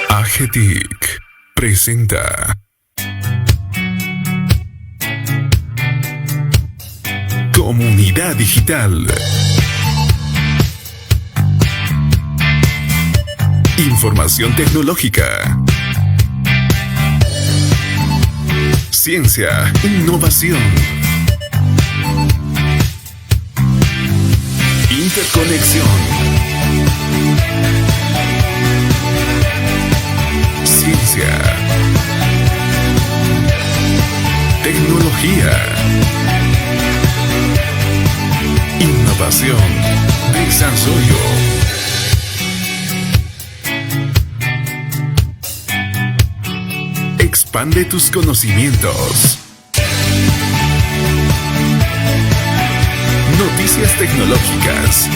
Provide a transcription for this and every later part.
AGETIC presenta Comunidad Digital. Información tecnológica. Ciencia, innovación. Interconexión. Ciencia. Tecnología. Innovación. Desarrollo. Expande tus conocimientos. Noticias tecnológicas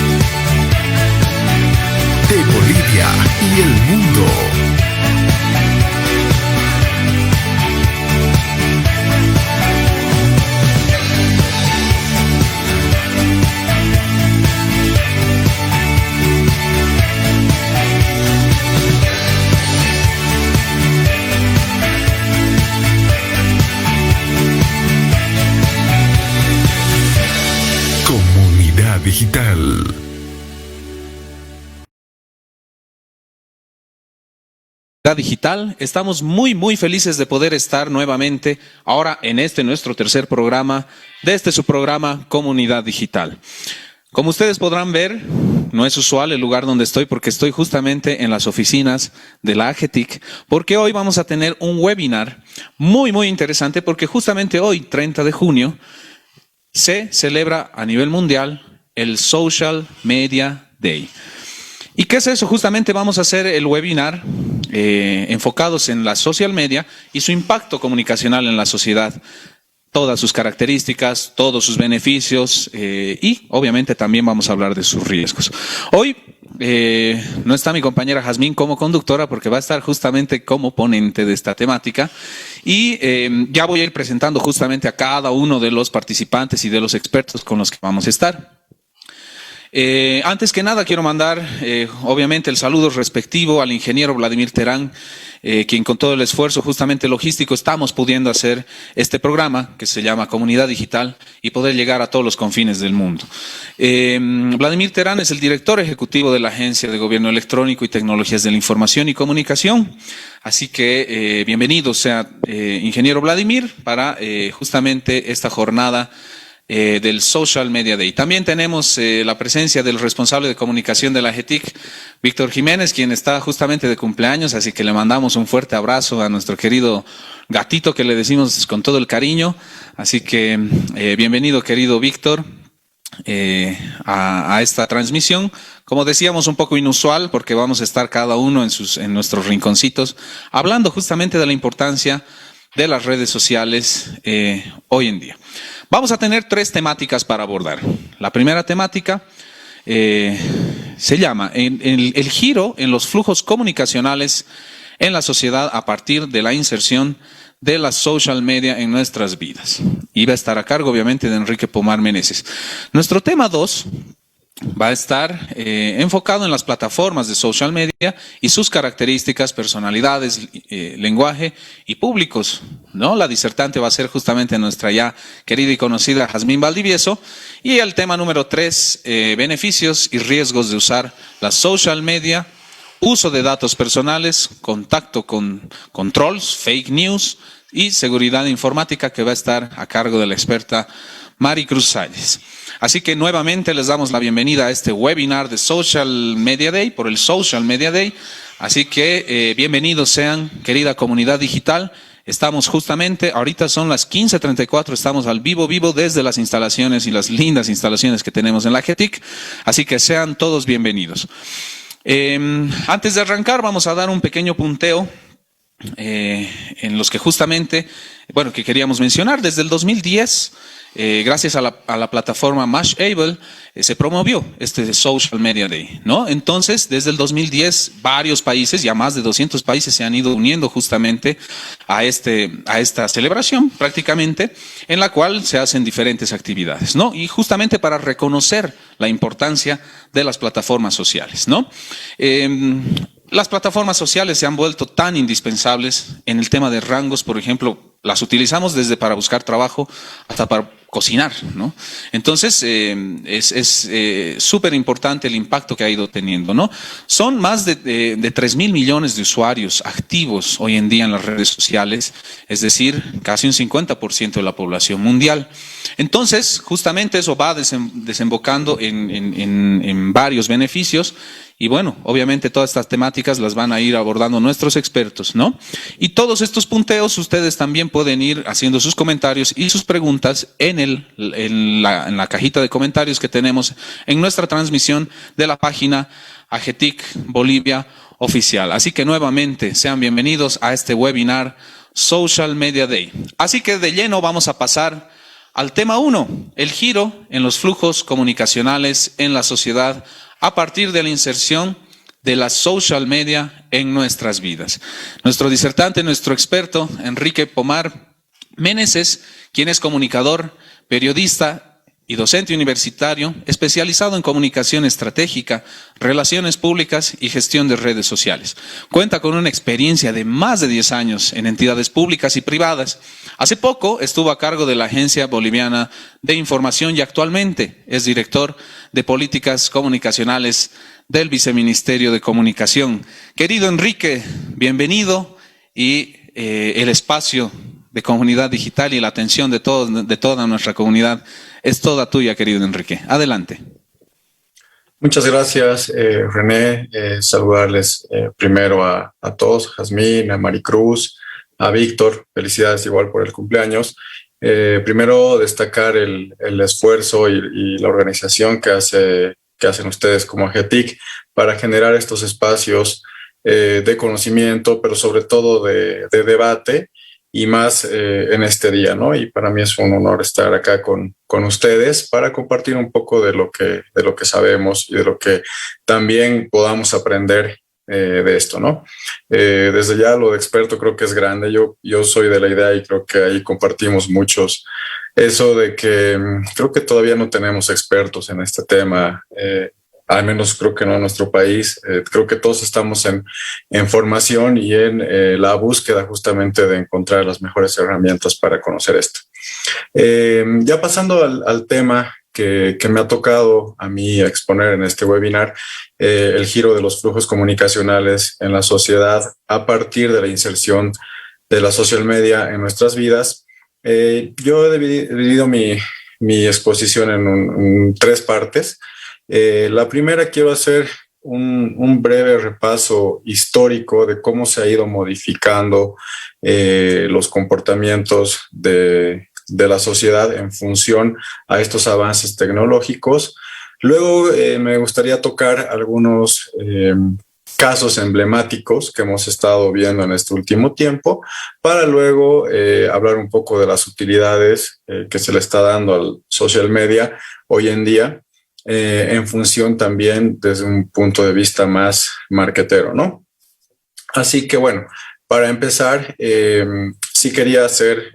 de Bolivia y el mundo. Comunidad Digital. Digital, estamos muy felices de poder estar nuevamente ahora en nuestro tercer programa de su programa Comunidad Digital. Como ustedes podrán ver, no es usual el lugar donde estoy porque estoy justamente en las oficinas de la AGETIC, porque hoy vamos a tener un webinar muy interesante porque justamente hoy, 30 de junio, se celebra a nivel mundial el Social Media Day. ¿Y qué es eso? Justamente vamos a hacer el webinar enfocados en la social media y su impacto comunicacional en la sociedad, todas sus características, todos sus beneficios y obviamente también vamos a hablar de sus riesgos. Hoy no está mi compañera Jazmín como conductora porque va a estar justamente como ponente de esta temática y ya voy a ir presentando justamente a cada uno de los participantes y de los expertos con los que vamos a estar. Antes que nada quiero mandar obviamente el saludo respectivo al ingeniero Vladimir Terán, quien con todo el esfuerzo justamente logístico estamos pudiendo hacer este programa que se llama Comunidad Digital y poder llegar a todos los confines del mundo. Vladimir Terán es el director ejecutivo de la Agencia de Gobierno Electrónico y Tecnologías de la Información y Comunicación. Así que bienvenido sea ingeniero Vladimir para justamente esta jornada del Social Media Day. También tenemos la presencia del responsable de comunicación de la AGETIC, Víctor Jiménez, quien está justamente de cumpleaños, así que le mandamos un fuerte abrazo a nuestro querido gatito que le decimos con todo el cariño. Así que bienvenido, querido Víctor, a esta transmisión. Como decíamos, un poco inusual porque vamos a estar cada uno en nuestros rinconcitos hablando justamente de la importancia de las redes sociales hoy en día. Vamos a tener 3 temáticas para abordar. La primera temática se llama el giro en los flujos comunicacionales en la sociedad a partir de la inserción de la social media en nuestras vidas. Y va a estar a cargo, obviamente, de Enrique Pomar Meneses. Nuestro tema 2 va a estar enfocado en las plataformas de social media y sus características, personalidades, lenguaje y públicos, ¿no? La disertante va a ser justamente nuestra ya querida y conocida Jazmín Valdivieso. Y el tema número 3, beneficios y riesgos de usar la social media, uso de datos personales, contacto con trolls, fake news y seguridad informática, que va a estar a cargo de la experta Mari Cruz Salles. Así que nuevamente les damos la bienvenida a este webinar de Social Media Day, por el Social Media Day. Así que bienvenidos sean, querida comunidad digital. Estamos justamente, ahorita son las 15:34, estamos al vivo desde las instalaciones y las lindas instalaciones que tenemos en la AGETIC. Así que sean todos bienvenidos. Antes de arrancar vamos a dar un pequeño punteo en los que justamente, bueno, que queríamos mencionar. Desde el 2010, gracias a la plataforma Mashable, se promovió este Social Media Day, ¿no? Entonces, desde el 2010, varios países, ya más de 200 países, se han ido uniendo justamente a esta celebración, prácticamente, en la cual se hacen diferentes actividades, ¿no? Y justamente para reconocer la importancia de las plataformas sociales, ¿no? Las plataformas sociales se han vuelto tan indispensables en el tema de rangos, por ejemplo, las utilizamos desde para buscar trabajo hasta para cocinar, ¿no? Entonces, es súper importante el impacto que ha ido teniendo, ¿no? Son más de 3.000 millones de usuarios activos hoy en día en las redes sociales, es decir, casi un 50% de la población mundial. Entonces, justamente eso va desembocando en varios beneficios. Y bueno, obviamente todas estas temáticas las van a ir abordando nuestros expertos, ¿no? Y todos estos punteos ustedes también pueden ir haciendo sus comentarios y sus preguntas en la cajita de comentarios que tenemos en nuestra transmisión de la página AGETIC Bolivia Oficial. Así que nuevamente sean bienvenidos a este webinar Social Media Day. Así que de lleno vamos a pasar al tema 1, el giro en los flujos comunicacionales en la sociedad a partir de la inserción de la social media en nuestras vidas. Nuestro disertante, nuestro experto, Enrique Pomar Meneses, quien es comunicador, periodista y docente universitario, especializado en comunicación estratégica, relaciones públicas y gestión de redes sociales. Cuenta con una experiencia de más de 10 años en entidades públicas y privadas. Hace poco estuvo a cargo de la Agencia Boliviana de Información y actualmente es director de Políticas Comunicacionales del Viceministerio de Comunicación. Querido Enrique, bienvenido y el espacio de comunidad digital y la atención de toda nuestra comunidad es toda tuya, querido Enrique. Adelante. Muchas gracias, René. Saludarles primero a todos, Jazmín, a Maricruz, a Víctor. Felicidades igual por el cumpleaños. Primero destacar el esfuerzo y la organización que hacen ustedes como AGETIC para generar estos espacios de conocimiento, pero sobre todo de debate, y más en este día, ¿no? Y para mí es un honor estar acá con ustedes para compartir un poco de lo que sabemos y de lo que también podamos aprender de esto, ¿no? Desde ya lo de experto creo que es grande. Yo soy de la idea y creo que ahí compartimos muchos eso de que creo que todavía no tenemos expertos en este tema, al menos creo que no en nuestro país. Creo que todos estamos en formación y en la búsqueda justamente de encontrar las mejores herramientas para conocer esto. Ya pasando al tema que me ha tocado a mí exponer en este webinar, el giro de los flujos comunicacionales en la sociedad a partir de la inserción de la social media en nuestras vidas. Yo he dividido mi exposición en 3 partes. La primera, quiero hacer un breve repaso histórico de cómo se ha ido modificando los comportamientos de la sociedad en función a estos avances tecnológicos. Luego me gustaría tocar algunos casos emblemáticos que hemos estado viendo en este último tiempo, para luego hablar un poco de las utilidades que se le está dando al social media hoy en día, en función también desde un punto de vista más marketero, ¿no? Así que bueno, para empezar, sí quería hacer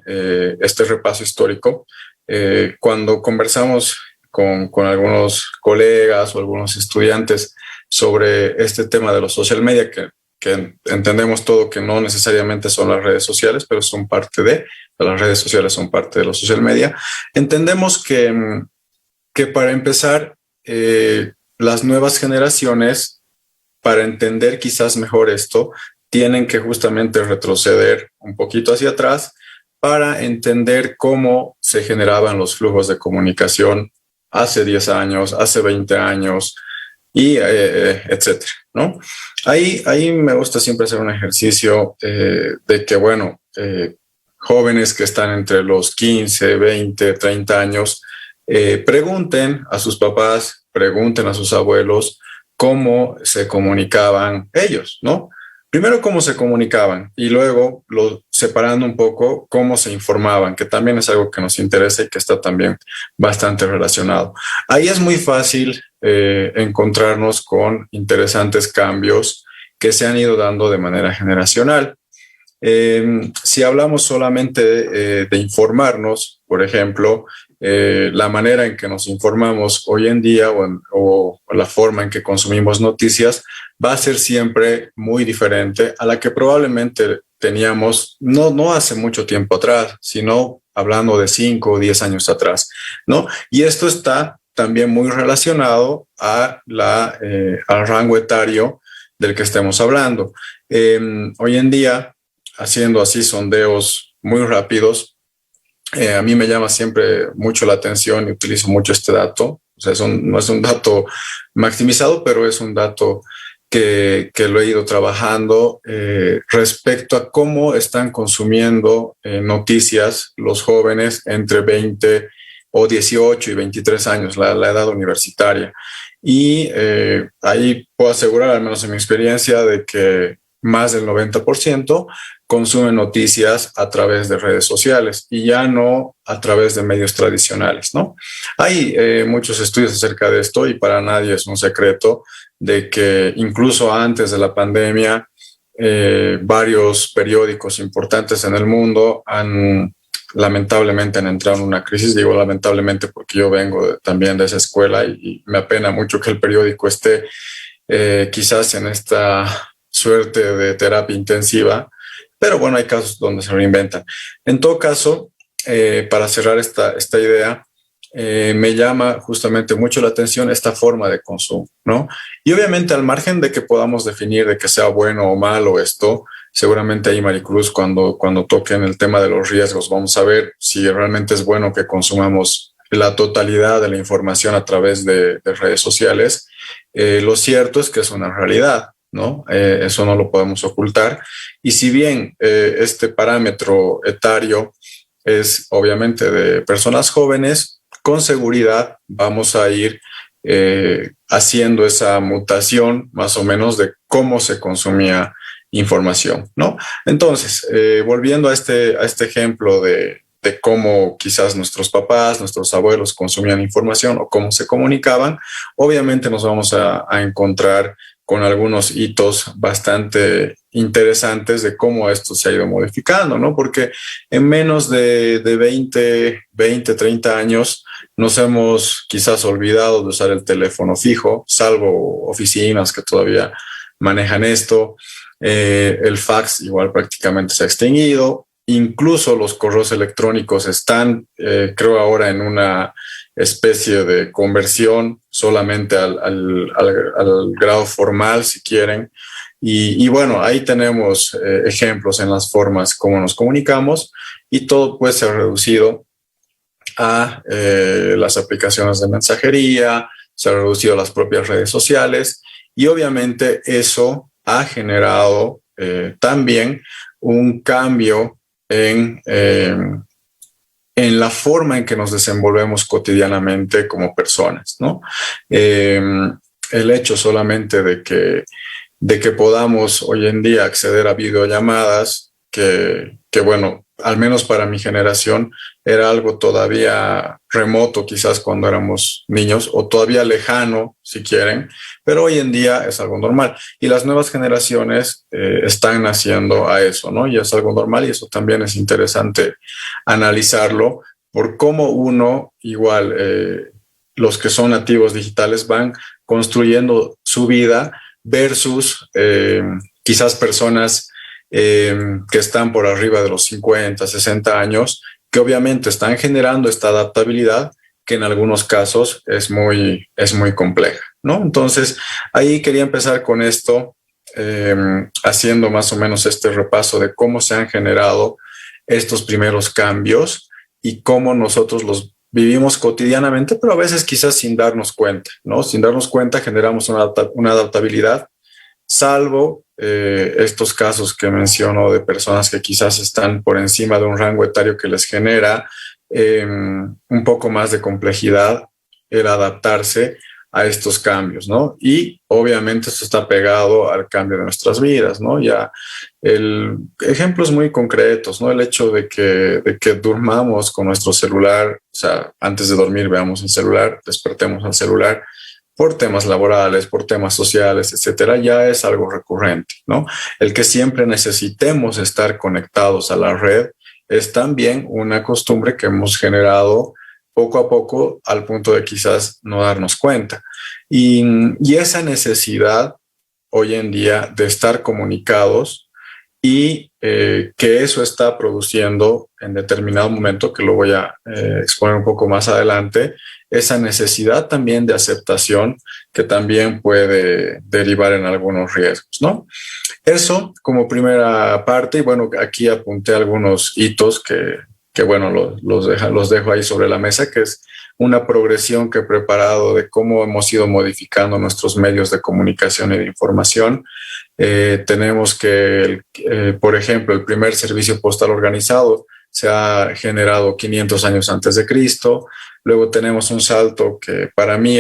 este repaso histórico. Cuando conversamos con algunos colegas o algunos estudiantes sobre este tema de los social media, que entendemos todo que no necesariamente son las redes sociales, pero son parte de las redes sociales, son parte de los social media, entendemos que para empezar, las nuevas generaciones, para entender quizás mejor esto, tienen que justamente retroceder un poquito hacia atrás para entender cómo se generaban los flujos de comunicación hace 10 años, hace 20 años, y etcétera, ¿no? Ahí me gusta siempre hacer un ejercicio de que, bueno, jóvenes que están entre los 15, 20, 30 años, pregunten a sus papás, pregunten a sus abuelos cómo se comunicaban ellos, ¿no? Primero, cómo se comunicaban y luego separando un poco cómo se informaban, que también es algo que nos interesa y que está también bastante relacionado. Ahí es muy fácil encontrarnos con interesantes cambios que se han ido dando de manera generacional. Si hablamos solamente de informarnos, por ejemplo, la manera en que nos informamos hoy en día o la forma en que consumimos noticias va a ser siempre muy diferente a la que probablemente teníamos no hace mucho tiempo atrás, sino hablando de 5 o 10 años atrás, ¿no? Y esto está también muy relacionado al rango etario del que estemos hablando. Hoy en día, haciendo así sondeos muy rápidos, a mí me llama siempre mucho la atención y utilizo mucho este dato. O sea, no es un dato maximizado, pero es un dato que lo he ido trabajando respecto a cómo están consumiendo noticias los jóvenes entre 20 o 18 y 23 años, la edad universitaria. Y ahí puedo asegurar, al menos en mi experiencia, de que más del 90% consumen noticias a través de redes sociales y ya no a través de medios tradicionales, ¿no? Hay muchos estudios acerca de esto y para nadie es un secreto de que incluso antes de la pandemia, varios periódicos importantes en el mundo lamentablemente han entrado en una crisis. Digo lamentablemente porque yo vengo también de esa escuela y me apena mucho que el periódico esté quizás en esta suerte de terapia intensiva, pero bueno, hay casos donde se reinventan. En todo caso, para cerrar esta idea, me llama justamente mucho la atención esta forma de consumo, ¿no? Y obviamente al margen de que podamos definir de que sea bueno o malo esto, seguramente ahí Maricruz cuando toquen el tema de los riesgos vamos a ver si realmente es bueno que consumamos la totalidad de la información a través de redes sociales. Lo cierto es que es una realidad, ¿no? Eso no lo podemos ocultar. Y si bien este parámetro etario es obviamente de personas jóvenes, con seguridad vamos a ir haciendo esa mutación más o menos de cómo se consumía información, ¿no? Entonces, volviendo a este ejemplo de cómo quizás nuestros papás, nuestros abuelos consumían información o cómo se comunicaban, obviamente nos vamos a encontrar con algunos hitos bastante interesantes de cómo esto se ha ido modificando, ¿no? Porque en menos de 20, 30 años nos hemos quizás olvidado de usar el teléfono fijo, salvo oficinas que todavía manejan esto. El fax igual prácticamente se ha extinguido. Incluso los correos electrónicos están, creo ahora, en una especie de conversión solamente al grado formal, si quieren. Y bueno, ahí tenemos ejemplos en las formas como nos comunicamos y todo puede ser reducido a las aplicaciones de mensajería, se ha reducido a las propias redes sociales y obviamente eso ha generado también un cambio en la forma en que nos desenvolvemos cotidianamente como personas, ¿no? El hecho solamente de que podamos hoy en día acceder a videollamadas, que bueno, al menos para mi generación era algo todavía remoto quizás cuando éramos niños o todavía lejano si quieren, pero hoy en día es algo normal y las nuevas generaciones están naciendo a eso, ¿no? Y es algo normal y eso también es interesante analizarlo por cómo uno igual los que son nativos digitales van construyendo su vida versus quizás personas que están por arriba de los 50, 60 años, que obviamente están generando esta adaptabilidad que en algunos casos es muy compleja, ¿no? Entonces, ahí quería empezar con esto, haciendo más o menos este repaso de cómo se han generado estos primeros cambios y cómo nosotros los vivimos cotidianamente, pero a veces quizás sin darnos cuenta, ¿no? Sin darnos cuenta generamos una adaptabilidad, salvo estos casos que menciono de personas que quizás están por encima de un rango etario que les genera un poco más de complejidad el adaptarse a estos cambios, ¿no? Y obviamente esto está pegado al cambio de nuestras vidas, ¿no? Ya ejemplos muy concretos, ¿no? El hecho de que durmamos con nuestro celular, o sea, antes de dormir veamos el celular, despertemos al celular, por temas laborales, por temas sociales, etcétera, ya es algo recurrente, ¿no? El que siempre necesitemos estar conectados a la red es también una costumbre que hemos generado poco a poco al punto de quizás no darnos cuenta. Y esa necesidad hoy en día de estar comunicados y que eso está produciendo en determinado momento, que lo voy a exponer un poco más adelante, esa necesidad también de aceptación que también puede derivar en algunos riesgos, ¿no? Eso como primera parte, y bueno, aquí apunté algunos hitos que bueno, los dejo ahí sobre la mesa, que es una progresión que he preparado de cómo hemos ido modificando nuestros medios de comunicación y de información. Tenemos que, por ejemplo, el primer servicio postal organizado se ha generado 500 años antes de Cristo. Luego tenemos un salto que para mí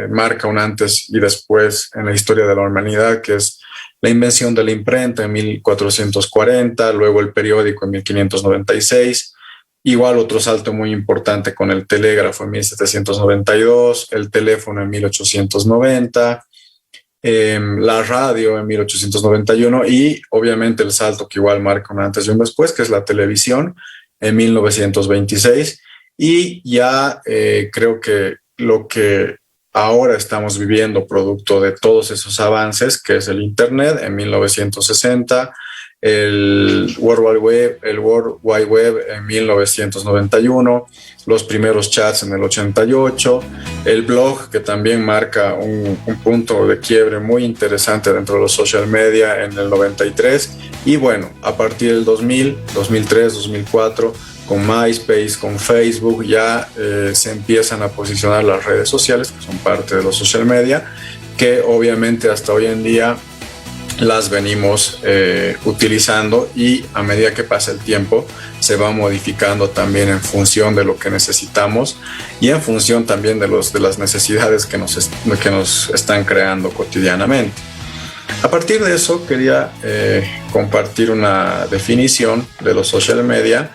marca un antes y después en la historia de la humanidad, que es la invención de la imprenta en 1440, luego el periódico en 1596. Igual otro salto muy importante con el telégrafo en 1792, el teléfono en 1890, la radio en 1891 y obviamente el salto que igual marca un antes y un después, que es la televisión en 1926. Y ya creo que lo que ahora estamos viviendo producto de todos esos avances, que es el Internet en 1960, el World Wide Web en 1991, los primeros chats en el 88, el blog, que también marca un punto de quiebre muy interesante dentro de los social media en el 93, y bueno, a partir del 2000, 2003, 2004, con MySpace, con Facebook, ya se empiezan a posicionar las redes sociales, que son parte de los social media, que obviamente hasta hoy en día las venimos utilizando, y a medida que pasa el tiempo se va modificando también en función de lo que necesitamos y en función también de las necesidades que nos están creando cotidianamente. A partir de eso quería compartir una definición de los social media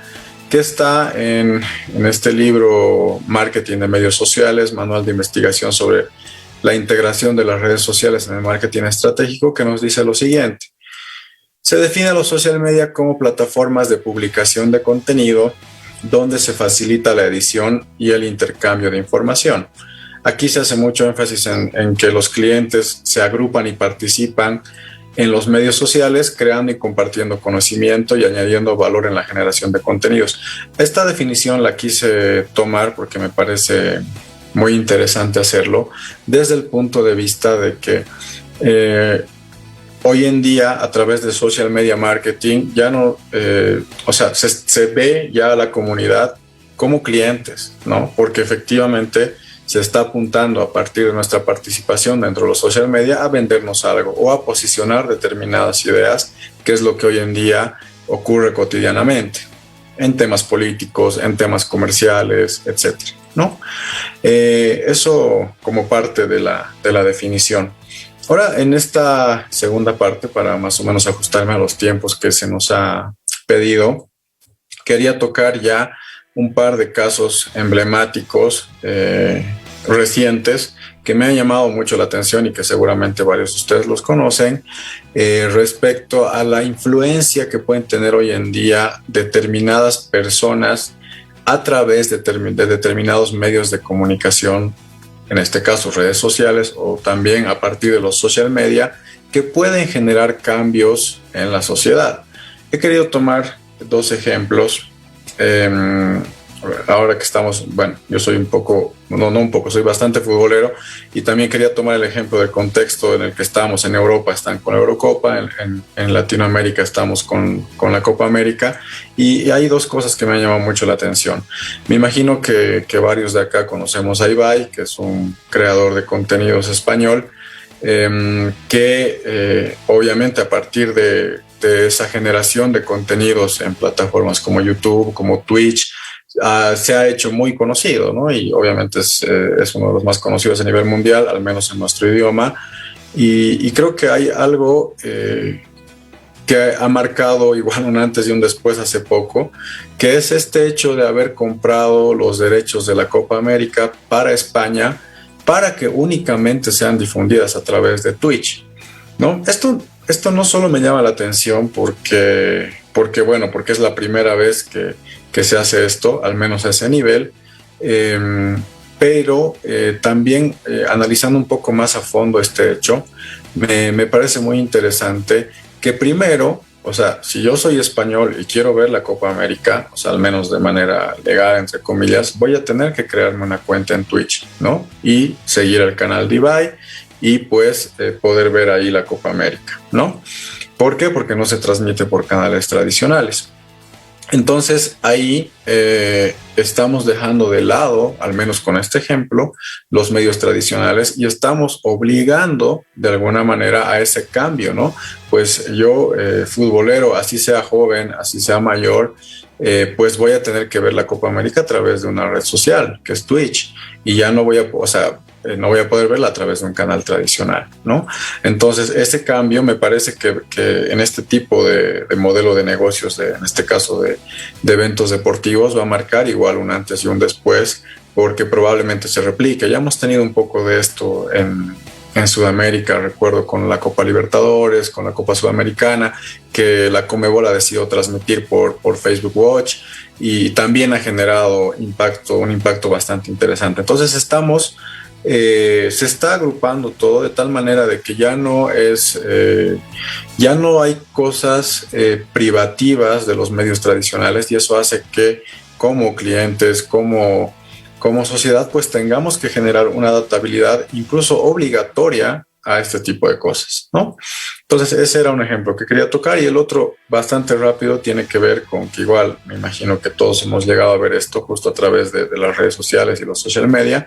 que está en este libro Marketing de Medios Sociales, Manual de Investigación sobre la integración de las redes sociales en el marketing estratégico, que nos dice lo siguiente. Se define a los social media como plataformas de publicación de contenido donde se facilita la edición y el intercambio de información. Aquí se hace mucho énfasis en que los clientes se agrupan y participan en los medios sociales, creando y compartiendo conocimiento y añadiendo valor en la generación de contenidos. Esta definición la quise tomar porque me parece muy interesante hacerlo desde el punto de vista de que hoy en día a través de social media marketing ya no, se ve ya a la comunidad como clientes, ¿no? Porque efectivamente se está apuntando a partir de nuestra participación dentro de los social media a vendernos algo o a posicionar determinadas ideas, que es lo que hoy en día ocurre cotidianamente en temas políticos, en temas comerciales, etcétera, ¿no? Eso como parte de la definición. Ahora, en esta segunda parte, para más o menos ajustarme a los tiempos que se nos ha pedido, quería tocar ya un par de casos emblemáticos recientes que me han llamado mucho la atención y que seguramente varios de ustedes los conocen, respecto a la influencia que pueden tener hoy en día determinadas personas a través de determinados medios de comunicación, en este caso redes sociales o también a partir de los social media, que pueden generar cambios en la sociedad. He querido tomar dos ejemplos. Ahora que estamos, bueno, yo soy soy bastante futbolero, y también quería tomar el ejemplo del contexto en el que estamos. En Europa están con la Eurocopa, en Latinoamérica estamos con la Copa América, y hay dos cosas que me han llamado mucho la atención. Me imagino que varios de acá conocemos a Ibai, que es un creador de contenidos español, que obviamente a partir de esa generación de contenidos en plataformas como YouTube, como Twitch, se ha hecho muy conocido, ¿no? Y obviamente es uno de los más conocidos a nivel mundial, al menos en nuestro idioma. Y creo que hay algo que ha marcado igual un antes y un después hace poco, que es este hecho de haber comprado los derechos de la Copa América para España para que únicamente sean difundidas a través de Twitch, ¿no? Esto no solo me llama la atención porque es la primera vez que se hace esto, al menos a ese nivel, pero también analizando un poco más a fondo este hecho, me parece muy interesante que primero, o sea, si yo soy español y quiero ver la Copa América, o sea, al menos de manera legal, entre comillas, voy a tener que crearme una cuenta en Twitch, ¿no? Y seguir el canal de Ibai y pues poder ver ahí la Copa América, ¿no? ¿Por qué? Porque no se transmite por canales tradicionales. Entonces ahí estamos dejando de lado, al menos con este ejemplo, los medios tradicionales y estamos obligando de alguna manera a ese cambio, ¿no? Pues yo, futbolero, así sea joven, así sea mayor, pues voy a tener que ver la Copa América a través de una red social, que es Twitch, y ya no voy a, o sea, no voy a poder verla a través de un canal tradicional, ¿no? Entonces, ese cambio me parece que en este tipo de modelo de negocios, en este caso de eventos deportivos, va a marcar igual un antes y un después, porque probablemente se replique. Ya hemos tenido un poco de esto en Sudamérica, recuerdo con la Copa Libertadores, con la Copa Sudamericana, que la Conmebol ha decidido transmitir por Facebook Watch y también ha generado un impacto bastante interesante. Entonces, se está agrupando todo de tal manera de que ya no hay cosas privativas de los medios tradicionales, y eso hace que como clientes, como sociedad, pues tengamos que generar una adaptabilidad incluso obligatoria a este tipo de cosas, ¿no? Entonces ese era un ejemplo que quería tocar, y el otro bastante rápido tiene que ver con que igual me imagino que todos hemos llegado a ver esto justo a través de las redes sociales y los social media,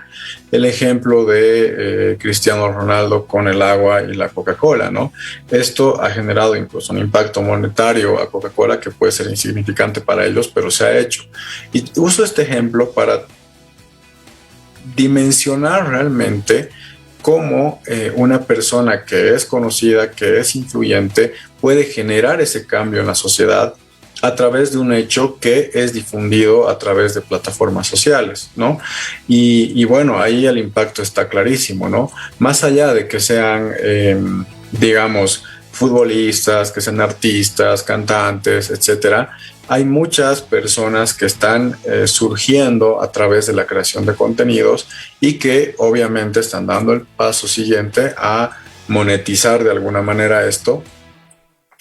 el ejemplo de Cristiano Ronaldo con el agua y la Coca-Cola, ¿no? Esto ha generado incluso un impacto monetario a Coca-Cola que puede ser insignificante para ellos, pero se ha hecho. Y uso este ejemplo para dimensionar realmente cómo una persona que es conocida, que es influyente, puede generar ese cambio en la sociedad a través de un hecho que es difundido a través de plataformas sociales, ¿no? Y bueno, ahí el impacto está clarísimo, ¿no? Más allá de que sean, digamos, futbolistas, que sean artistas, cantantes, etcétera, hay muchas personas que están surgiendo a través de la creación de contenidos y que obviamente están dando el paso siguiente a monetizar de alguna manera esto.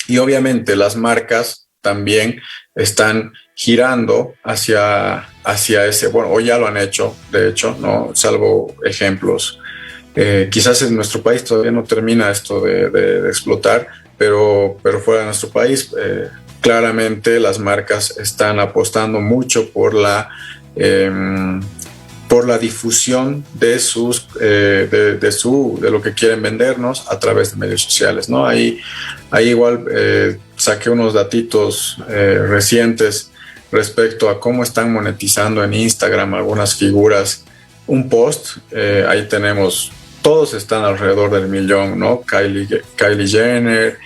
Y obviamente las marcas también están girando hacia ese, bueno, o ya lo han hecho, de hecho, ¿no? Salvo ejemplos. Quizás en nuestro país todavía no termina esto de explotar, pero fuera de nuestro país, claramente las marcas están apostando mucho por la difusión de lo que quieren vendernos a través de medios sociales, ¿no? Ahí igual saqué unos datitos recientes respecto a cómo están monetizando en Instagram algunas figuras. Un post, ahí tenemos, todos están alrededor del 1,000,000, ¿no? Kylie Jenner,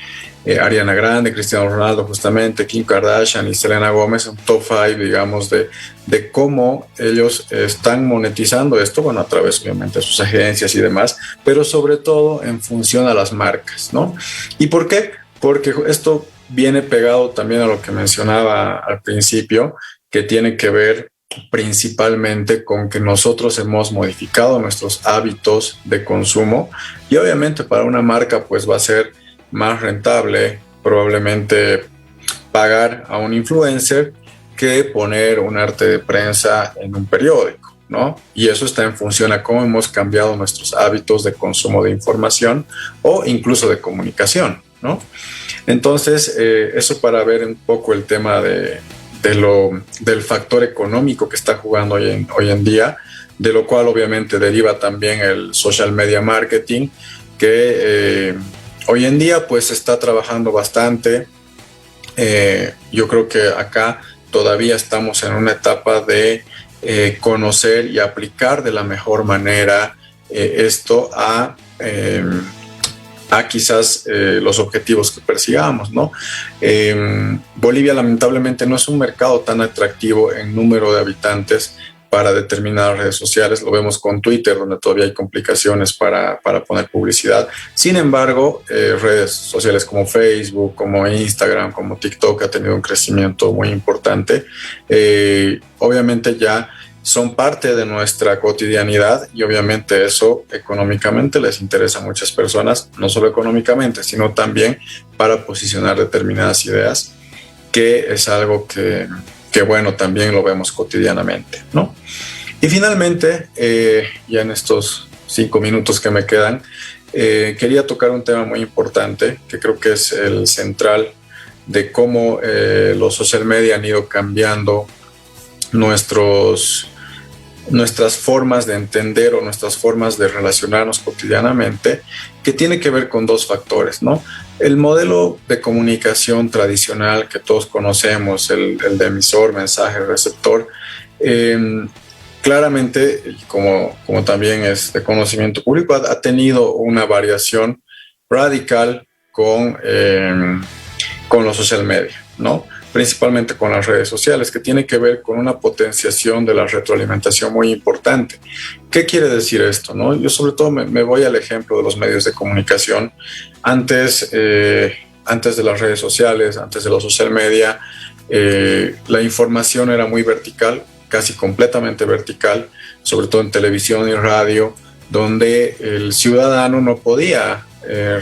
Ariana Grande, Cristiano Ronaldo, justamente, Kim Kardashian y Selena Gómez, un top 5, digamos, de cómo ellos están monetizando esto, bueno, a través, obviamente, de sus agencias y demás, pero sobre todo en función a las marcas, ¿no? ¿Y por qué? Porque esto viene pegado también a lo que mencionaba al principio, que tiene que ver principalmente con que nosotros hemos modificado nuestros hábitos de consumo, y obviamente para una marca pues va a ser más rentable probablemente pagar a un influencer que poner un arte de prensa en un periódico, ¿no? Y eso está en función a cómo hemos cambiado nuestros hábitos de consumo de información o incluso de comunicación, ¿no? Entonces, eso para ver un poco el tema del factor económico que está jugando hoy en día, de lo cual obviamente deriva también el social media marketing, que hoy en día pues se está trabajando bastante. Yo creo que acá todavía estamos en una etapa de conocer y aplicar de la mejor manera esto a quizás los objetivos que persigamos, ¿no? Bolivia lamentablemente no es un mercado tan atractivo en número de habitantes para determinadas redes sociales. Lo vemos con Twitter, donde todavía hay complicaciones para poner publicidad. Sin embargo, redes sociales como Facebook, como Instagram, como TikTok ha tenido un crecimiento muy importante. Obviamente ya son parte de nuestra cotidianidad y obviamente eso económicamente les interesa a muchas personas, no solo económicamente, sino también para posicionar determinadas ideas, que es algo que bueno, también lo vemos cotidianamente, ¿no? Y finalmente, ya en estos 5 minutos que me quedan, quería tocar un tema muy importante, que creo que es el central de cómo los social media han ido cambiando nuestras formas de entender o nuestras formas de relacionarnos cotidianamente, que tiene que ver con 2 factores, ¿no? El modelo de comunicación tradicional que todos conocemos, el de emisor, mensaje, receptor, claramente, como también es de conocimiento público, ha tenido una variación radical con los social media, ¿no? Principalmente con las redes sociales, que tiene que ver con una potenciación de la retroalimentación muy importante. ¿Qué quiere decir esto, no? Yo sobre todo me voy al ejemplo de los medios de comunicación. Antes de las redes sociales, antes de los social media, la información era muy vertical, casi completamente vertical, sobre todo en televisión y radio, donde el ciudadano no podía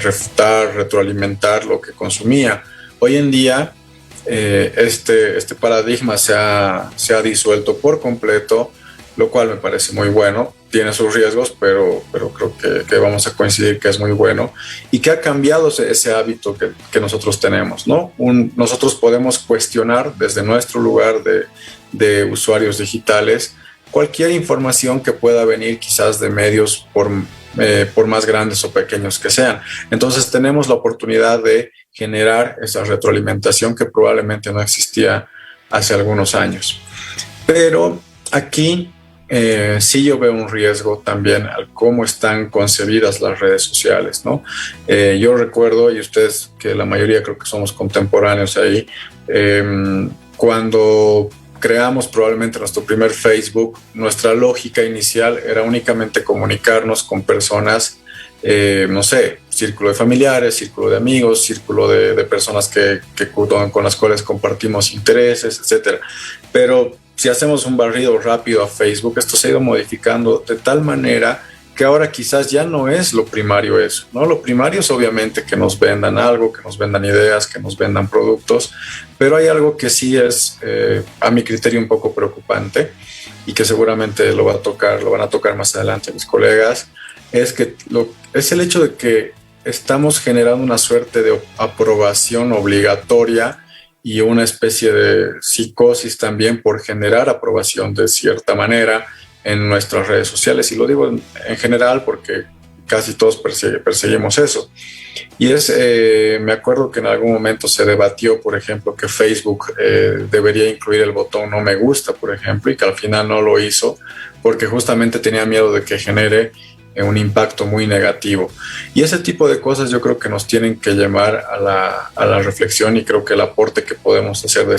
refutar, retroalimentar lo que consumía. Hoy en día, este paradigma se ha disuelto por completo, lo cual me parece muy bueno. Tiene sus riesgos, pero creo que vamos a coincidir que es muy bueno y que ha cambiado ese hábito que nosotros tenemos, ¿no? Nosotros podemos cuestionar desde nuestro lugar de usuarios digitales cualquier información que pueda venir quizás de medios por más grandes o pequeños que sean. Entonces tenemos la oportunidad de generar esa retroalimentación que probablemente no existía hace algunos años. Pero aquí sí yo veo un riesgo también al cómo están concebidas las redes sociales, ¿no? Yo recuerdo, y ustedes que la mayoría creo que somos contemporáneos ahí, cuando creamos probablemente nuestro primer Facebook, nuestra lógica inicial era únicamente comunicarnos con personas, no sé, círculo de familiares, círculo de amigos, círculo de personas con las cuales compartimos intereses, etc. Pero si hacemos un barrido rápido a Facebook, esto se ha ido modificando de tal manera que ahora quizás ya no es lo primario eso, ¿no? Lo primario es obviamente que nos vendan algo, que nos vendan ideas, que nos vendan productos, pero hay algo que sí es, a mi criterio, un poco preocupante y que seguramente lo van a tocar más adelante mis colegas, es el hecho de que estamos generando una suerte de aprobación obligatoria y una especie de psicosis también por generar aprobación de cierta manera en nuestras redes sociales, y lo digo en general porque casi todos perseguimos eso. Y me acuerdo que en algún momento se debatió, por ejemplo, que Facebook debería incluir el botón no me gusta, por ejemplo, y que al final no lo hizo porque justamente tenía miedo de que genere un impacto muy negativo. Y ese tipo de cosas yo creo que nos tienen que llamar a la reflexión, y creo que el aporte que podemos hacer desde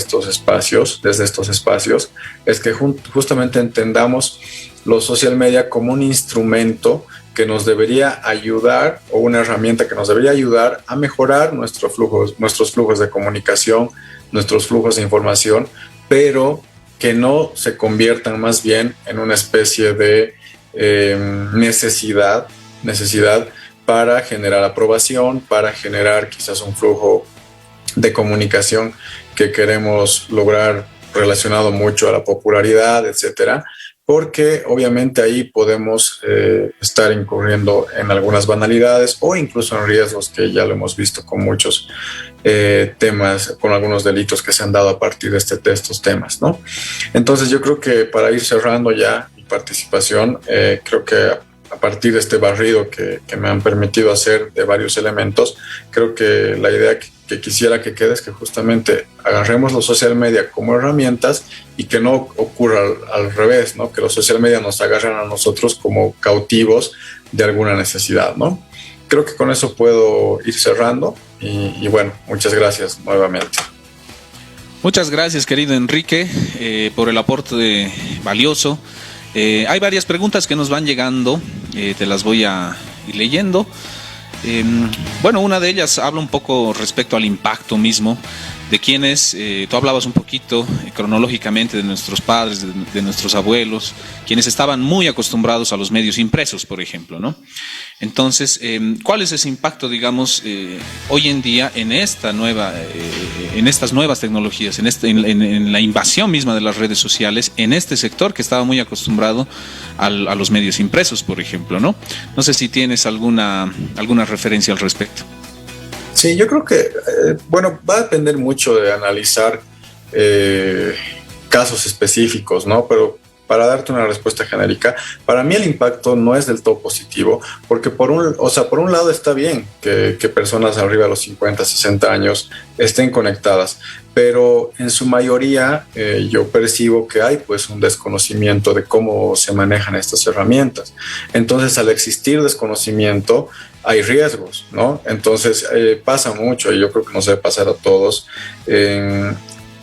estos espacios, es que justamente entendamos los social media como un instrumento que nos debería ayudar, o una herramienta que nos debería ayudar a mejorar nuestros flujos de comunicación, nuestros flujos de información, pero que no se conviertan más bien en una especie de necesidad para generar aprobación, para generar quizás un flujo de comunicación que queremos lograr relacionado mucho a la popularidad, etcétera, porque obviamente ahí podemos estar incurriendo en algunas banalidades o incluso en riesgos que ya lo hemos visto con muchos temas, con algunos delitos que se han dado a partir de estos temas, ¿no? Entonces yo creo que para ir cerrando ya mi participación, creo que a partir de este barrido que me han permitido hacer de varios elementos, creo que la idea que quisiera que quede es que justamente agarremos los social media como herramientas y que no ocurra al revés, ¿no? Que los social media nos agarren a nosotros como cautivos de alguna necesidad, ¿no? Creo que con eso puedo ir cerrando y bueno, muchas gracias nuevamente. Muchas gracias, querido Enrique, por el aporte valioso. Hay varias preguntas que nos van llegando, te las voy a ir leyendo. Bueno, una de ellas habla un poco respecto al impacto mismo de quienes, tú hablabas un poquito cronológicamente de nuestros padres, de nuestros abuelos, quienes estaban muy acostumbrados a los medios impresos, por ejemplo, ¿no? Entonces, ¿cuál es ese impacto, digamos, hoy en día en esta nueva, en estas nuevas tecnologías, en la invasión misma de las redes sociales, en este sector que estaba muy acostumbrado a los medios impresos, por ejemplo, ¿no? No sé si tienes alguna referencia al respecto. Sí, yo creo que, bueno, va a depender mucho de analizar casos específicos, ¿no? Pero para darte una respuesta genérica, para mí el impacto no es del todo positivo, porque por un lado está bien que personas arriba de los 50, 60 años estén conectadas, pero en su mayoría yo percibo que hay pues un desconocimiento de cómo se manejan estas herramientas. Entonces, al existir desconocimiento, hay riesgos, ¿no? Entonces, pasa mucho, y yo creo que nos debe pasar a todos.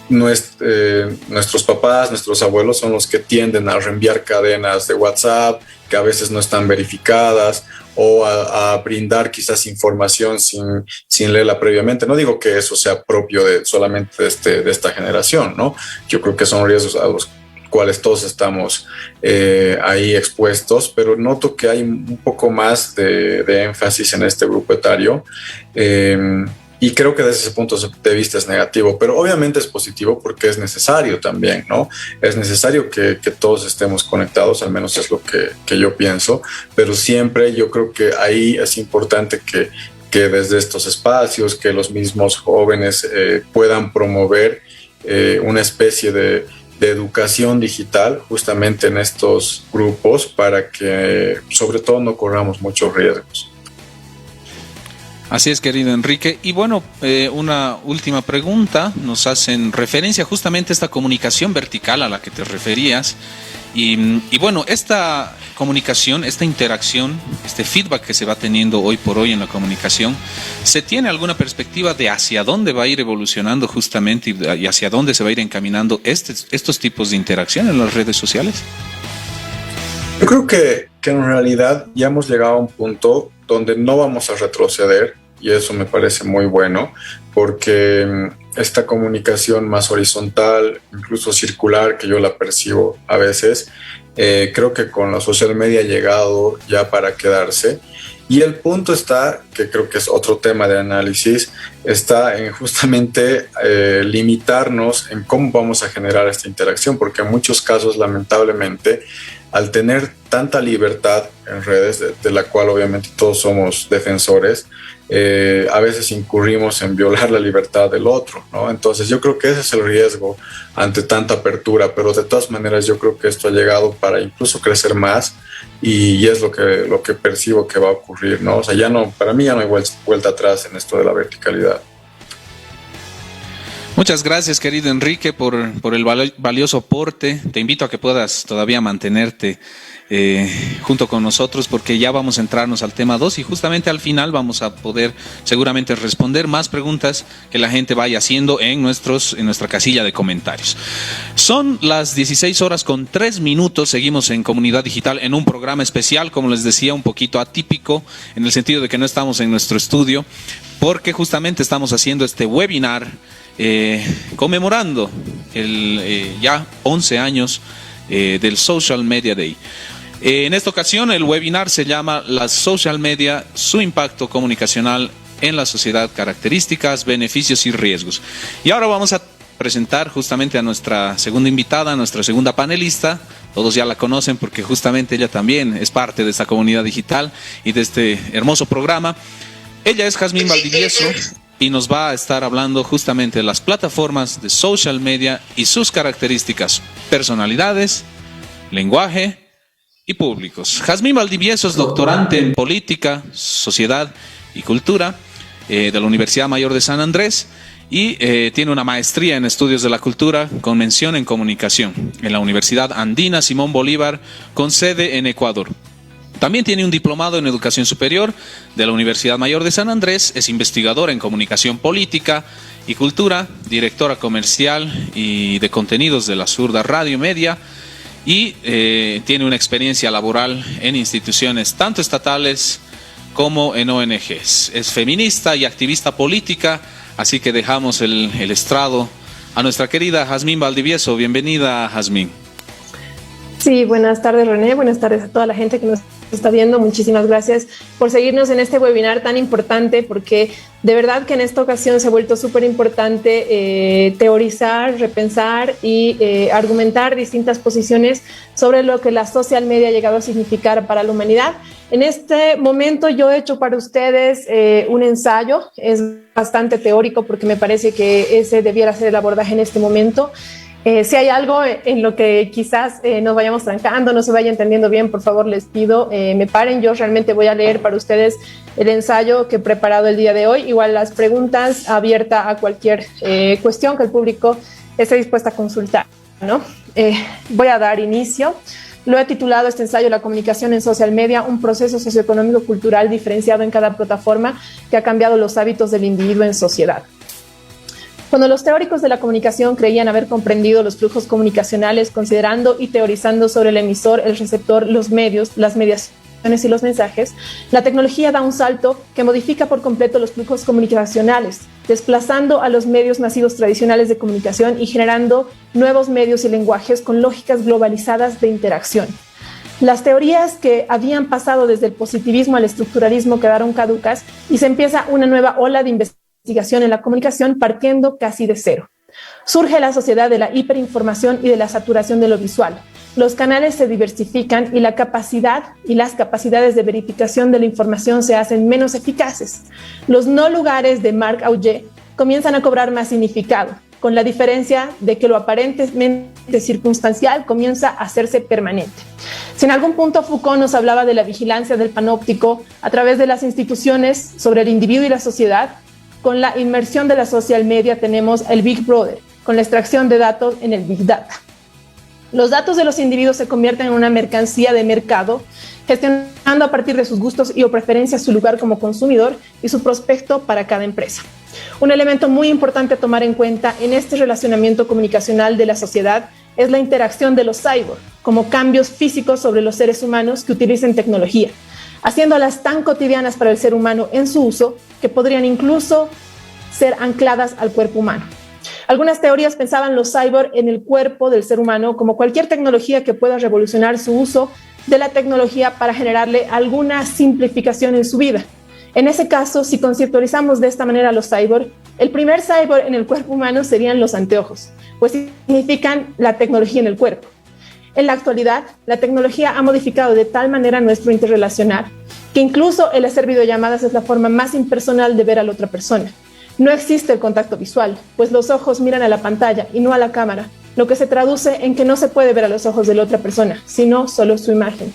Nuestros papás, nuestros abuelos son los que tienden a reenviar cadenas de WhatsApp que a veces no están verificadas o a brindar quizás información sin leerla previamente. No digo que eso sea propio solamente de esta generación, ¿no? Yo creo que son riesgos a los cuales todos estamos ahí expuestos, pero noto que hay un poco más de énfasis en este grupo etario. Y creo que desde ese punto de vista es negativo, pero obviamente es positivo porque es necesario también, ¿no? Es necesario que todos estemos conectados, al menos es lo que yo pienso, pero siempre yo creo que ahí es importante que desde estos espacios, que los mismos jóvenes puedan promover una especie de educación digital justamente en estos grupos para que sobre todo no corramos muchos riesgos. Así es, querido Enrique. Y bueno, una última pregunta. Nos hacen referencia justamente a esta comunicación vertical a la que te referías. Y bueno, esta comunicación, esta interacción, este feedback que se va teniendo hoy por hoy en la comunicación, ¿se tiene alguna perspectiva de hacia dónde va a ir evolucionando justamente y hacia dónde se va a ir encaminando estos tipos de interacción en las redes sociales? Yo creo que en realidad ya hemos llegado a un punto donde no vamos a retroceder, y eso me parece muy bueno, porque esta comunicación más horizontal, incluso circular, que yo la percibo a veces, creo que con la social media ha llegado ya para quedarse. Y el punto está, que creo que es otro tema de análisis, está en justamente limitarnos en cómo vamos a generar esta interacción, porque en muchos casos, lamentablemente, al tener tanta libertad en redes, de la cual obviamente todos somos defensores, a veces incurrimos en violar la libertad del otro, ¿no? Entonces yo creo que ese es el riesgo ante tanta apertura, pero de todas maneras yo creo que esto ha llegado para incluso crecer más y es lo que percibo que va a ocurrir, ¿no? O sea, para mí ya no hay vuelta atrás en esto de la verticalidad. Muchas gracias, querido Enrique, por el valioso aporte. Te invito a que puedas todavía mantenerte junto con nosotros, porque ya vamos a entrarnos al tema 2 y justamente al final vamos a poder seguramente responder más preguntas que la gente vaya haciendo en nuestra casilla de comentarios. Son las 16:03. Seguimos en Comunidad Digital en un programa especial, como les decía, un poquito atípico en el sentido de que no estamos en nuestro estudio, porque justamente estamos haciendo este webinar conmemorando ya 11 años del Social Media Day. En esta ocasión el webinar se llama Las Social Media, su impacto comunicacional en la sociedad, características, beneficios y riesgos. Y ahora vamos a presentar justamente a nuestra segunda invitada, a nuestra segunda panelista. Todos ya la conocen porque justamente ella también es parte de esta comunidad digital y de este hermoso programa. Ella es Jazmín Valdivieso y nos va a estar hablando justamente de las plataformas de social media y sus características, personalidades, lenguaje y públicos. Jazmín Valdivieso es doctorante en política, sociedad y cultura. de la Universidad Mayor de San Andrés y tiene una maestría en estudios de la cultura con mención en comunicación en la Universidad Andina Simón Bolívar con sede en Ecuador. También tiene un diplomado en educación superior de la Universidad Mayor de San Andrés, es investigadora en comunicación política y cultura, directora comercial y de contenidos de la Zurda Radio Media y tiene una experiencia laboral en instituciones tanto estatales como en ONGs. Es feminista y activista política, así que dejamos el estrado a nuestra querida Jazmín Valdivieso. Bienvenida, Jazmín. Sí, buenas tardes, René. Buenas tardes a toda la gente que nos está viendo. Muchísimas gracias por seguirnos en este webinar tan importante, porque de verdad que en esta ocasión se ha vuelto súper importante teorizar, repensar y argumentar distintas posiciones sobre lo que la social media ha llegado a significar para la humanidad. En este momento yo he hecho para ustedes un ensayo, es bastante teórico porque me parece que ese debiera ser el abordaje en este momento. Si hay algo en lo que quizás nos vayamos trancando, no se vaya entendiendo bien, por favor les pido, me paren. Yo realmente voy a leer para ustedes el ensayo que he preparado el día de hoy. Igual las preguntas abiertas a cualquier cuestión que el público esté dispuesta a consultar, ¿no? Voy a dar inicio. Lo he titulado este ensayo La comunicación en social media, un proceso socioeconómico-cultural diferenciado en cada plataforma que ha cambiado los hábitos del individuo en sociedad. Cuando los teóricos de la comunicación creían haber comprendido los flujos comunicacionales, considerando y teorizando sobre el emisor, el receptor, los medios, las mediaciones y los mensajes, la tecnología da un salto que modifica por completo los flujos comunicacionales, desplazando a los medios masivos tradicionales de comunicación y generando nuevos medios y lenguajes con lógicas globalizadas de interacción. Las teorías que habían pasado desde el positivismo al estructuralismo quedaron caducas y se empieza una nueva ola de investigación en la comunicación partiendo casi de cero. Surge la sociedad de la hiperinformación y de la saturación de lo visual. Los canales se diversifican y la capacidad y las capacidades de verificación de la información se hacen menos eficaces. Los no lugares de Marc Augé comienzan a cobrar más significado, con la diferencia de que lo aparentemente circunstancial comienza a hacerse permanente. Si en algún punto Foucault nos hablaba de la vigilancia del panóptico a través de las instituciones sobre el individuo y la sociedad, con la inmersión de la social media tenemos el Big Brother, con la extracción de datos en el Big Data. Los datos de los individuos se convierten en una mercancía de mercado, gestionando a partir de sus gustos y o preferencias su lugar como consumidor y su prospecto para cada empresa. Un elemento muy importante a tomar en cuenta en este relacionamiento comunicacional de la sociedad es la interacción de los cyborg, como cambios físicos sobre los seres humanos que utilicen tecnología, haciéndolas tan cotidianas para el ser humano en su uso que podrían incluso ser ancladas al cuerpo humano. Algunas teorías pensaban los cyborg en el cuerpo del ser humano como cualquier tecnología que pueda revolucionar su uso de la tecnología para generarle alguna simplificación en su vida. En ese caso, si conceptualizamos de esta manera a los cyborg, el primer cyborg en el cuerpo humano serían los anteojos, pues significan la tecnología en el cuerpo. En la actualidad, la tecnología ha modificado de tal manera nuestro interrelacionar que incluso el hacer videollamadas es la forma más impersonal de ver a la otra persona. No existe el contacto visual, pues los ojos miran a la pantalla y no a la cámara, lo que se traduce en que no se puede ver a los ojos de la otra persona, sino solo su imagen.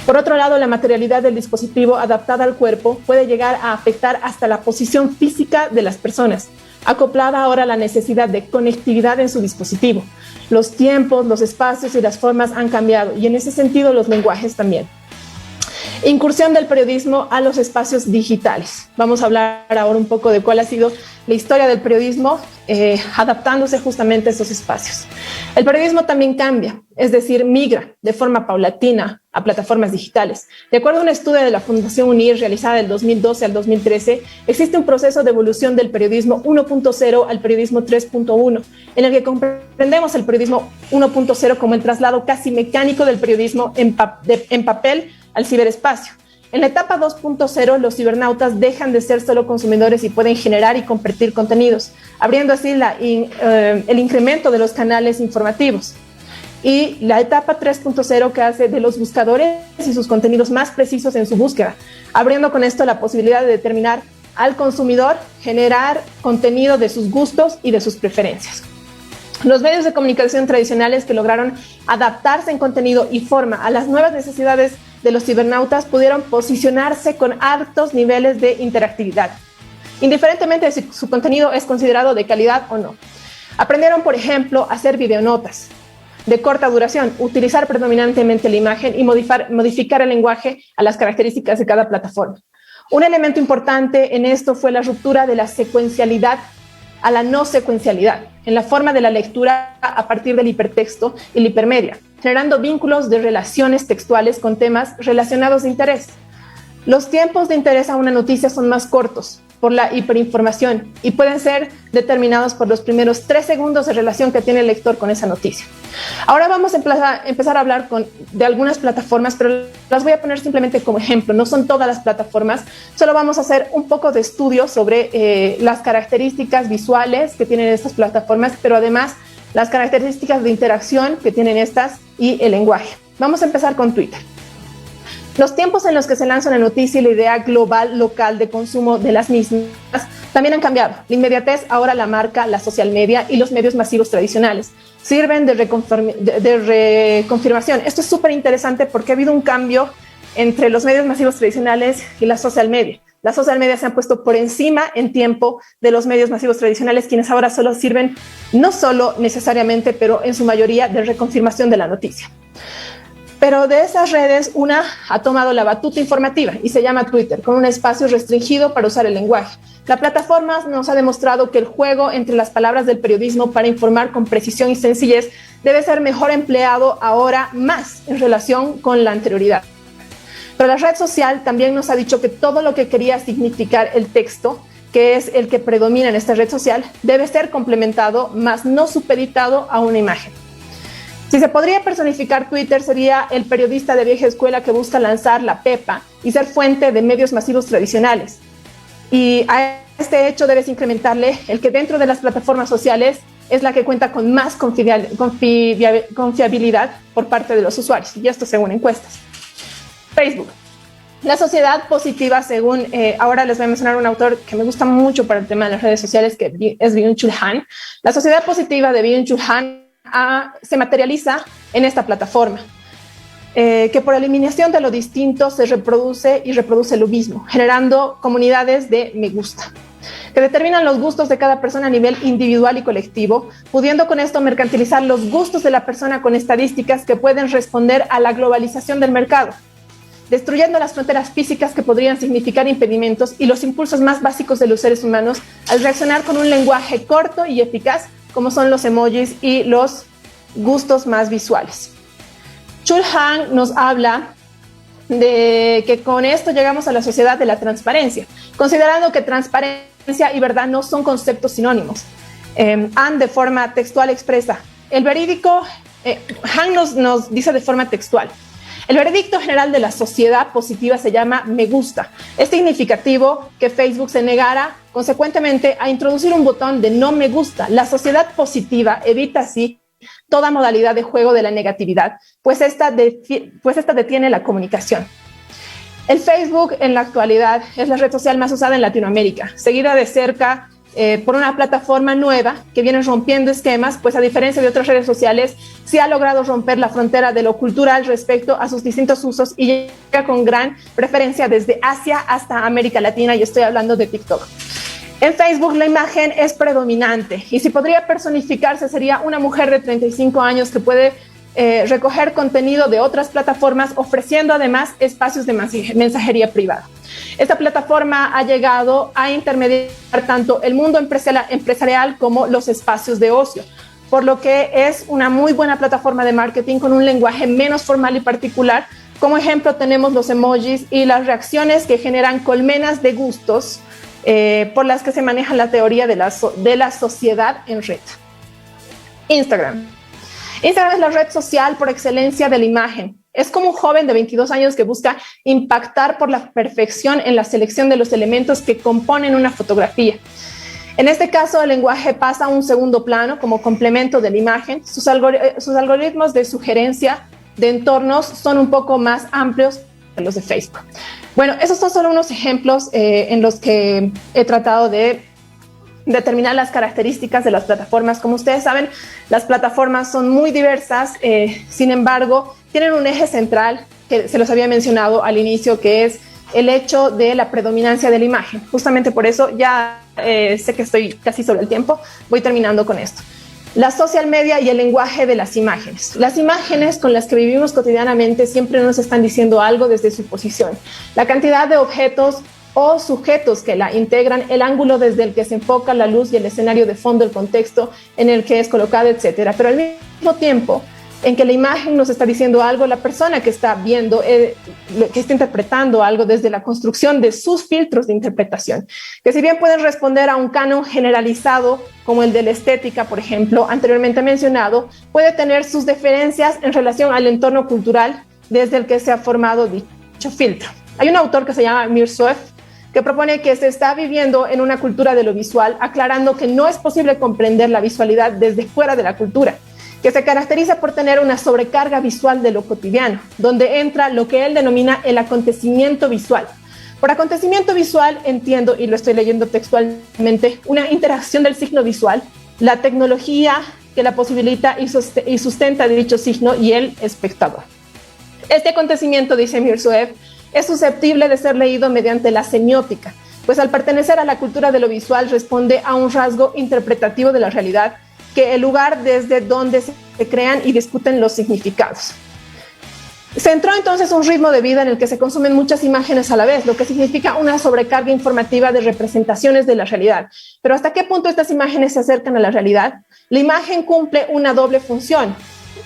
Por otro lado, la materialidad del dispositivo adaptada al cuerpo puede llegar a afectar hasta la posición física de las personas, acoplada ahora a la necesidad de conectividad en su dispositivo. Los tiempos, los espacios y las formas han cambiado y en ese sentido los lenguajes también. Incursión del periodismo a los espacios digitales. Vamos a hablar ahora un poco de cuál ha sido la historia del periodismo adaptándose justamente a estos espacios. El periodismo también cambia, es decir, migra de forma paulatina a plataformas digitales. De acuerdo a un estudio de la Fundación UNIR realizada del 2012 al 2013, existe un proceso de evolución del periodismo 1.0 al periodismo 3.1, en el que comprendemos el periodismo 1.0 como el traslado casi mecánico del periodismo en papel al ciberespacio. En la etapa 2.0, los cibernautas dejan de ser solo consumidores y pueden generar y compartir contenidos, abriendo así el incremento de los canales informativos. Y la etapa 3.0 que hace de los buscadores y sus contenidos más precisos en su búsqueda, abriendo con esto la posibilidad de determinar al consumidor, generar contenido de sus gustos y de sus preferencias. Los medios de comunicación tradicionales que lograron adaptarse en contenido y forma a las nuevas necesidades de los cibernautas pudieron posicionarse con altos niveles de interactividad. indiferentemente de si su contenido es considerado de calidad o no. Aprendieron, por ejemplo, a hacer videonotas de corta duración, utilizar predominantemente la imagen y modificar el lenguaje a las características de cada plataforma. Un elemento importante en esto fue la ruptura de la secuencialidad a la no secuencialidad, en la forma de la lectura a partir del hipertexto y la hipermedia, generando vínculos de relaciones textuales con temas relacionados de interés. Los tiempos de interés a una noticia son más cortos por la hiperinformación y pueden ser determinados por los primeros 3 segundos de relación que tiene el lector con esa noticia. Ahora vamos a empezar a hablar de algunas plataformas, pero las voy a poner simplemente como ejemplo. No son todas las plataformas, solo vamos a hacer un poco de estudio sobre las características visuales que tienen estas plataformas, pero además las características de interacción que tienen estas y el lenguaje. Vamos a empezar con Twitter. Los tiempos en los que se lanza una noticia y la idea global, local de consumo de las mismas también han cambiado. La inmediatez ahora la marca la social media y los medios masivos tradicionales. Sirven de reconfirmación. Esto es súper interesante porque ha habido un cambio entre los medios masivos tradicionales y la social media. Las social media se han puesto por encima en tiempo de los medios masivos tradicionales, quienes ahora solo sirven, no solo necesariamente, pero en su mayoría, de reconfirmación de la noticia. Pero de esas redes, una ha tomado la batuta informativa y se llama Twitter, con un espacio restringido para usar el lenguaje. La plataforma nos ha demostrado que el juego entre las palabras del periodismo para informar con precisión y sencillez debe ser mejor empleado ahora más en relación con la anterioridad. Pero la red social también nos ha dicho que todo lo que quería significar el texto, que es el que predomina en esta red social, debe ser complementado, más no supeditado a una imagen. Si se podría personificar Twitter, sería el periodista de vieja escuela que busca lanzar la pepa y ser fuente de medios masivos tradicionales. Y a este hecho debes incrementarle el que dentro de las plataformas sociales es la que cuenta con más confiabilidad por parte de los usuarios, y esto según encuestas. Facebook. La sociedad positiva, según, ahora les voy a mencionar un autor que me gusta mucho para el tema de las redes sociales, que es Byung-Chul Han. La sociedad positiva de Byung-Chul Han se materializa en esta plataforma, que por eliminación de lo distinto se reproduce y reproduce lo mismo, generando comunidades de me gusta, que determinan los gustos de cada persona a nivel individual y colectivo, pudiendo con esto mercantilizar los gustos de la persona con estadísticas que pueden responder a la globalización del mercado, destruyendo las fronteras físicas que podrían significar impedimentos y los impulsos más básicos de los seres humanos al reaccionar con un lenguaje corto y eficaz, como son los emojis y los gustos más visuales. Chul Han nos habla de que con esto llegamos a la sociedad de la transparencia, considerando que transparencia y verdad no son conceptos sinónimos. Han de forma textual expresa. El verídico, Han nos dice de forma textual, el veredicto general de la sociedad positiva se llama me gusta. Es significativo que Facebook se negara consecuentemente a introducir un botón de no me gusta. La sociedad positiva evita así toda modalidad de juego de la negatividad, pues esta detiene la comunicación. El Facebook en la actualidad es la red social más usada en Latinoamérica, seguida de cerca por una plataforma nueva que viene rompiendo esquemas, pues a diferencia de otras redes sociales, sí ha logrado romper la frontera de lo cultural respecto a sus distintos usos y llega con gran preferencia desde Asia hasta América Latina, y estoy hablando de TikTok. En Facebook la imagen es predominante y si podría personificarse sería una mujer de 35 años que puede recoger contenido de otras plataformas, ofreciendo además espacios de mensajería privada. Esta plataforma ha llegado a intermediar tanto el mundo empresarial como los espacios de ocio, por lo que es una muy buena plataforma de marketing con un lenguaje menos formal y particular. Como ejemplo tenemos los emojis y las reacciones que generan colmenas de gustos por las que se maneja la teoría de la sociedad en red. Instagram es la red social por excelencia de la imagen. Es como un joven de 22 años que busca impactar por la perfección en la selección de los elementos que componen una fotografía. En este caso, el lenguaje pasa a un segundo plano como complemento de la imagen. Sus algoritmos de sugerencia de entornos son un poco más amplios que los de Facebook. Bueno, esos son solo unos ejemplos en los que he tratado de determinar las características de las plataformas. Como ustedes saben, las plataformas son muy diversas, sin embargo, tienen un eje central que se los había mencionado al inicio, que es el hecho de la predominancia de la imagen. Justamente por eso ya sé que estoy casi sobre el tiempo, voy terminando con esto. La social media y el lenguaje de las imágenes. Las imágenes con las que vivimos cotidianamente siempre nos están diciendo algo desde su posición. La cantidad de objetos o sujetos que la integran, el ángulo desde el que se enfoca la luz y el escenario de fondo, el contexto en el que es colocado, etcétera. Pero al mismo tiempo en que la imagen nos está diciendo algo, la persona que está viendo, que está interpretando algo desde la construcción de sus filtros de interpretación, que si bien pueden responder a un canon generalizado como el de la estética, por ejemplo, anteriormente mencionado, puede tener sus diferencias en relación al entorno cultural desde el que se ha formado dicho filtro. Hay un autor que se llama Mirzoeff, que propone que se está viviendo en una cultura de lo visual, aclarando que no es posible comprender la visualidad desde fuera de la cultura, que se caracteriza por tener una sobrecarga visual de lo cotidiano, donde entra lo que él denomina el acontecimiento visual. Por acontecimiento visual entiendo, y lo estoy leyendo textualmente, una interacción del signo visual, la tecnología que la posibilita y sustenta dicho signo y el espectador. Este acontecimiento, dice Mirzoeff, es susceptible de ser leído mediante la semiótica, pues al pertenecer a la cultura de lo visual responde a un rasgo interpretativo de la realidad, que el lugar desde donde se crean y discuten los significados. Se entró entonces un ritmo de vida en el que se consumen muchas imágenes a la vez, lo que significa una sobrecarga informativa de representaciones de la realidad. Pero ¿hasta qué punto estas imágenes se acercan a la realidad? La imagen cumple una doble función.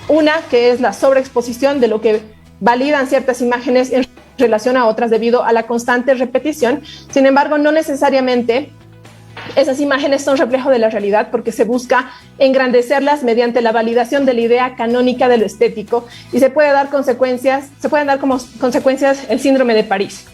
Una que es la sobreexposición de lo que validan ciertas imágenes en relación a otras debido a la constante repetición. Sin embargo, no necesariamente esas imágenes son reflejo de la realidad, porque se busca engrandecerlas mediante la validación de la idea canónica de lo estético y se pueden dar como consecuencias el síndrome de París.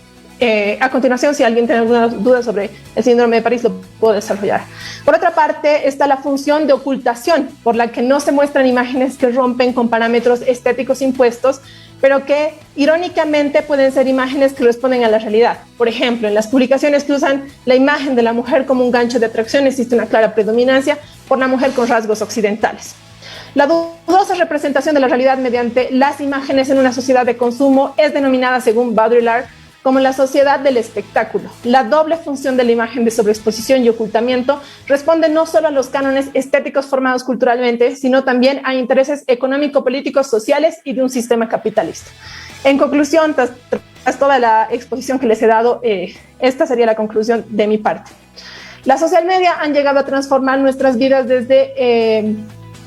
A continuación, si alguien tiene alguna duda sobre el síndrome de París, lo puedo desarrollar. Por otra parte, está la función de ocultación, por la que no se muestran imágenes que rompen con parámetros estéticos impuestos, pero que irónicamente pueden ser imágenes que responden a la realidad. Por ejemplo, en las publicaciones que usan la imagen de la mujer como un gancho de atracción, existe una clara predominancia por la mujer con rasgos occidentales. La dudosa representación de la realidad mediante las imágenes en una sociedad de consumo es denominada, según Baudrillard, como la sociedad del espectáculo. La doble función de la imagen de sobreexposición y ocultamiento responde no solo a los cánones estéticos formados culturalmente, sino también a intereses económico-políticos, sociales y de un sistema capitalista. En conclusión, tras toda la exposición que les he dado, esta sería la conclusión de mi parte. Las social media han llegado a transformar nuestras vidas desde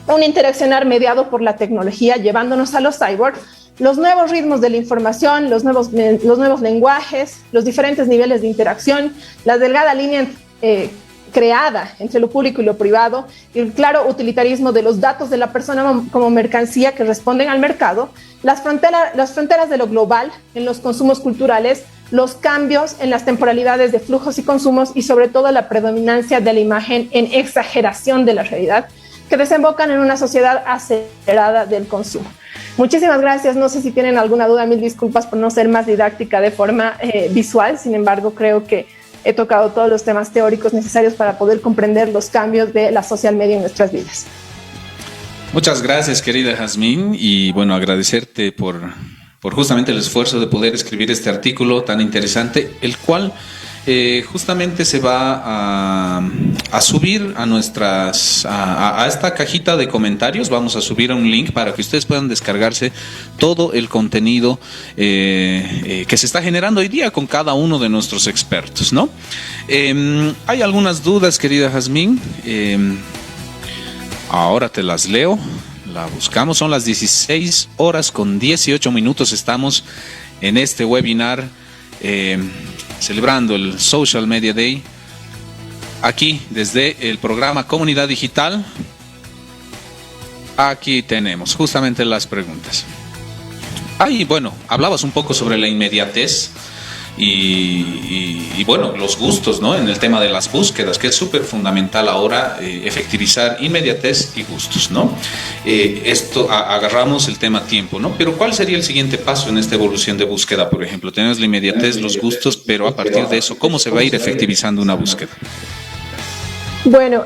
un interaccionar mediado por la tecnología, llevándonos a los cyborgs, los nuevos ritmos de la información, los nuevos lenguajes, los diferentes niveles de interacción, la delgada línea creada entre lo público y lo privado, y el claro utilitarismo de los datos de la persona como mercancía que responden al mercado, las fronteras de lo global en los consumos culturales, los cambios en las temporalidades de flujos y consumos y sobre todo la predominancia de la imagen en exageración de la realidad, que desembocan en una sociedad acelerada del consumo. Muchísimas gracias. No sé si tienen alguna duda, mil disculpas por no ser más didáctica de forma visual. Sin embargo, creo que he tocado todos los temas teóricos necesarios para poder comprender los cambios de la social media en nuestras vidas. Muchas gracias, querida Jazmín, y bueno, agradecerte por justamente el esfuerzo de poder escribir este artículo tan interesante, el cual justamente se va a subir a esta cajita de comentarios. Vamos a subir un link para que ustedes puedan descargarse todo el contenido que se está generando hoy día con cada uno de nuestros expertos, ¿no? Hay algunas dudas, querida Jazmín. Ahora te las leo. La buscamos. Son las 16 horas con 18 minutos. Estamos en este webinar celebrando el Social Media Day, aquí desde el programa Comunidad Digital. Aquí tenemos justamente las preguntas. Bueno, hablabas un poco sobre la inmediatez y bueno, los gustos, ¿no? En el tema de las búsquedas, que es súper fundamental ahora efectivizar inmediatez y gustos, ¿no? Agarramos el tema tiempo, ¿no? Pero ¿cuál sería el siguiente paso en esta evolución de búsqueda, por ejemplo? Tenemos la inmediatez, los gustos, pero a partir de eso, ¿cómo se va a ir efectivizando una búsqueda? Bueno,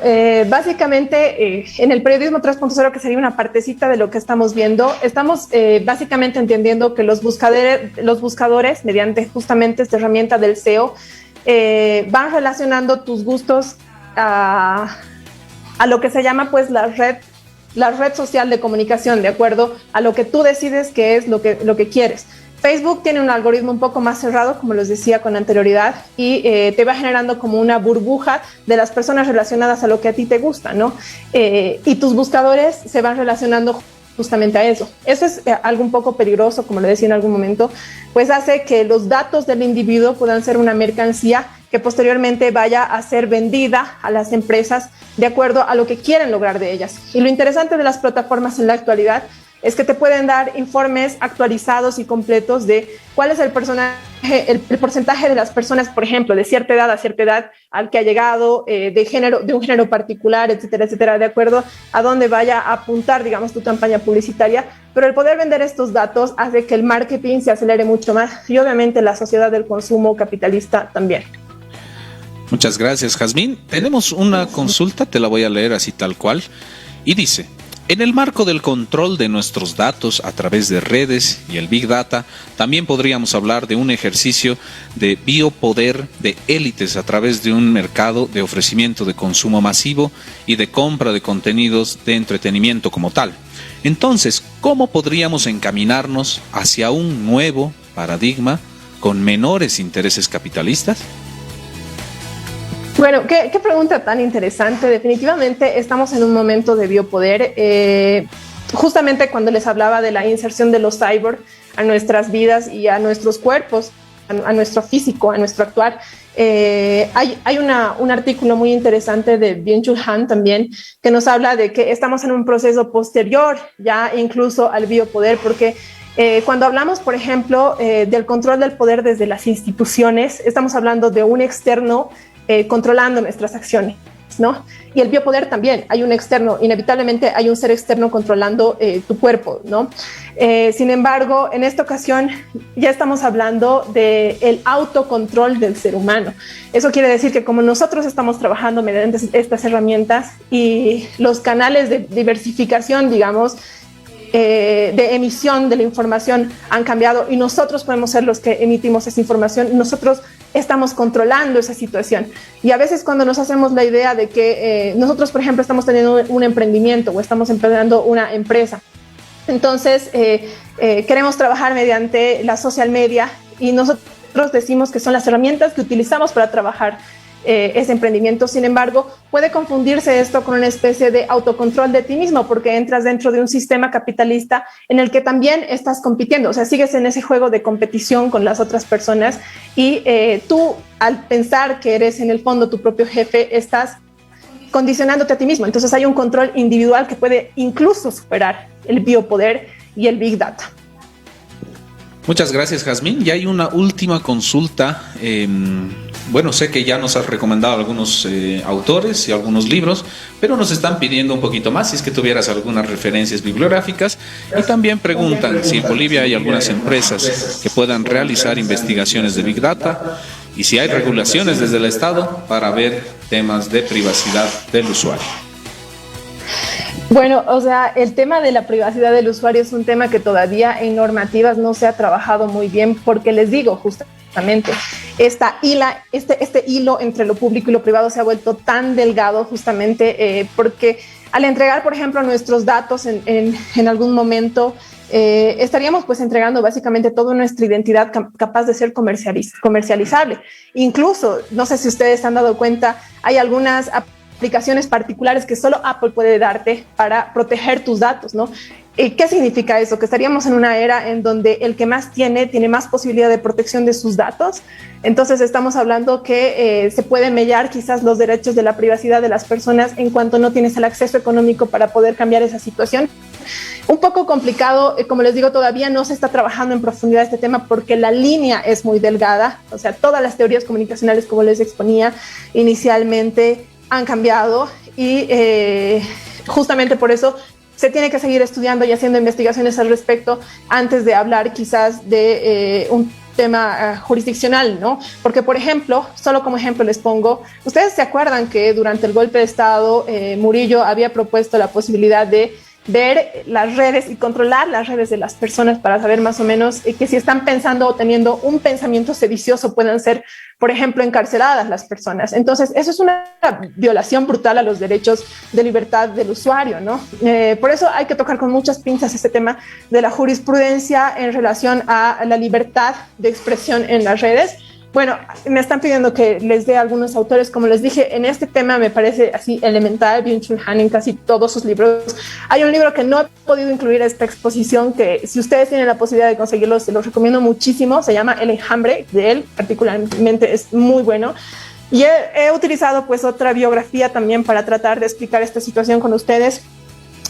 básicamente en el periodismo 3.0, que sería una partecita de lo que estamos viendo, estamos básicamente entendiendo que los buscadores, mediante justamente esta herramienta del SEO, van relacionando tus gustos a lo que se llama pues la red social de comunicación, de acuerdo a lo que tú decides que es lo que quieres. Facebook tiene un algoritmo un poco más cerrado, como les decía con anterioridad, y te va generando como una burbuja de las personas relacionadas a lo que a ti te gusta, ¿no? Y tus buscadores se van relacionando justamente a eso. Eso es algo un poco peligroso, como le decía en algún momento, pues hace que los datos del individuo puedan ser una mercancía que posteriormente vaya a ser vendida a las empresas de acuerdo a lo que quieren lograr de ellas. Y lo interesante de las plataformas en la actualidad es que te pueden dar informes actualizados y completos de cuál es el porcentaje de las personas, por ejemplo, de cierta edad a cierta edad al que ha llegado, de un género particular, etcétera, etcétera, de acuerdo a dónde vaya a apuntar, digamos, tu campaña publicitaria. Pero el poder vender estos datos hace que el marketing se acelere mucho más y obviamente la sociedad del consumo capitalista también. Muchas gracias, Jazmín. Tenemos una consulta, te la voy a leer así tal cual, y dice: en el marco del control de nuestros datos a través de redes y el Big Data, también podríamos hablar de un ejercicio de biopoder de élites a través de un mercado de ofrecimiento de consumo masivo y de compra de contenidos de entretenimiento como tal. Entonces, ¿cómo podríamos encaminarnos hacia un nuevo paradigma con menores intereses capitalistas? Bueno, qué pregunta tan interesante. Definitivamente estamos en un momento de biopoder. Justamente cuando les hablaba de la inserción de los cyborg a nuestras vidas y a nuestros cuerpos, a nuestro físico, a nuestro actuar, hay un artículo muy interesante de Byung-Chul Han también que nos habla de que estamos en un proceso posterior ya incluso al biopoder, porque cuando hablamos, por ejemplo, del control del poder desde las instituciones, estamos hablando de un externo controlando nuestras acciones, ¿no? Y el biopoder también, hay un externo, inevitablemente hay un ser externo controlando tu cuerpo, ¿no? Sin embargo, en esta ocasión ya estamos hablando del autocontrol del ser humano. Eso quiere decir que como nosotros estamos trabajando mediante estas herramientas y los canales de diversificación, digamos, de emisión de la información han cambiado y nosotros podemos ser los que emitimos esa información, nosotros estamos controlando esa situación. Y a veces cuando nos hacemos la idea de que nosotros, por ejemplo, estamos teniendo un emprendimiento o estamos emprendiendo una empresa, entonces queremos trabajar mediante la social media y nosotros decimos que son las herramientas que utilizamos para trabajar ese emprendimiento. Sin embargo, puede confundirse esto con una especie de autocontrol de ti mismo, porque entras dentro de un sistema capitalista en el que también estás compitiendo, o sea, sigues en ese juego de competición con las otras personas y tú, al pensar que eres en el fondo tu propio jefe, estás condicionándote a ti mismo. Entonces hay un control individual que puede incluso superar el biopoder y el Big Data. Muchas gracias, Jazmín. Y hay una última consulta. Bueno, sé que ya nos has recomendado algunos autores y algunos libros, pero nos están pidiendo un poquito más, si es que tuvieras algunas referencias bibliográficas. Y también preguntan si en Bolivia hay algunas empresas que puedan realizar investigaciones de Big Data y si hay regulaciones desde el Estado para ver temas de privacidad del usuario. Bueno, o sea, el tema de la privacidad del usuario es un tema que todavía en normativas no se ha trabajado muy bien, porque les digo justamente, este hilo entre lo público y lo privado se ha vuelto tan delgado justamente porque al entregar, por ejemplo, nuestros datos en algún momento, estaríamos pues entregando básicamente toda nuestra identidad capaz de ser comercializable. Incluso, no sé si ustedes se han dado cuenta, hay algunas aplicaciones particulares que solo Apple puede darte para proteger tus datos, ¿no? ¿Qué significa eso? Que estaríamos en una era en donde el que más tiene más posibilidad de protección de sus datos. Entonces estamos hablando que se pueden mellar quizás los derechos de la privacidad de las personas en cuanto no tienes el acceso económico para poder cambiar esa situación. Un poco complicado, como les digo, todavía no se está trabajando en profundidad este tema porque la línea es muy delgada. O sea, todas las teorías comunicacionales, como les exponía inicialmente, han cambiado y justamente por eso se tiene que seguir estudiando y haciendo investigaciones al respecto antes de hablar quizás de un tema jurisdiccional, ¿no? Porque, por ejemplo, solo como ejemplo les pongo, ustedes se acuerdan que durante el golpe de Estado Murillo había propuesto la posibilidad de ver las redes y controlar las redes de las personas para saber más o menos que si están pensando o teniendo un pensamiento sedicioso puedan ser, por ejemplo, encarceladas las personas. Entonces, eso es una violación brutal a los derechos de libertad del usuario, ¿no? Por eso hay que tocar con muchas pinzas este tema de la jurisprudencia en relación a la libertad de expresión en las redes. Bueno, me están pidiendo que les dé algunos autores. Como les dije, en este tema me parece así elemental, Byung-Chul Han en casi todos sus libros. Hay un libro que no he podido incluir a esta exposición, que si ustedes tienen la posibilidad de conseguirlo, se los recomiendo muchísimo. Se llama El Enjambre, de él particularmente, es muy bueno. Y he utilizado pues otra biografía también para tratar de explicar esta situación con ustedes.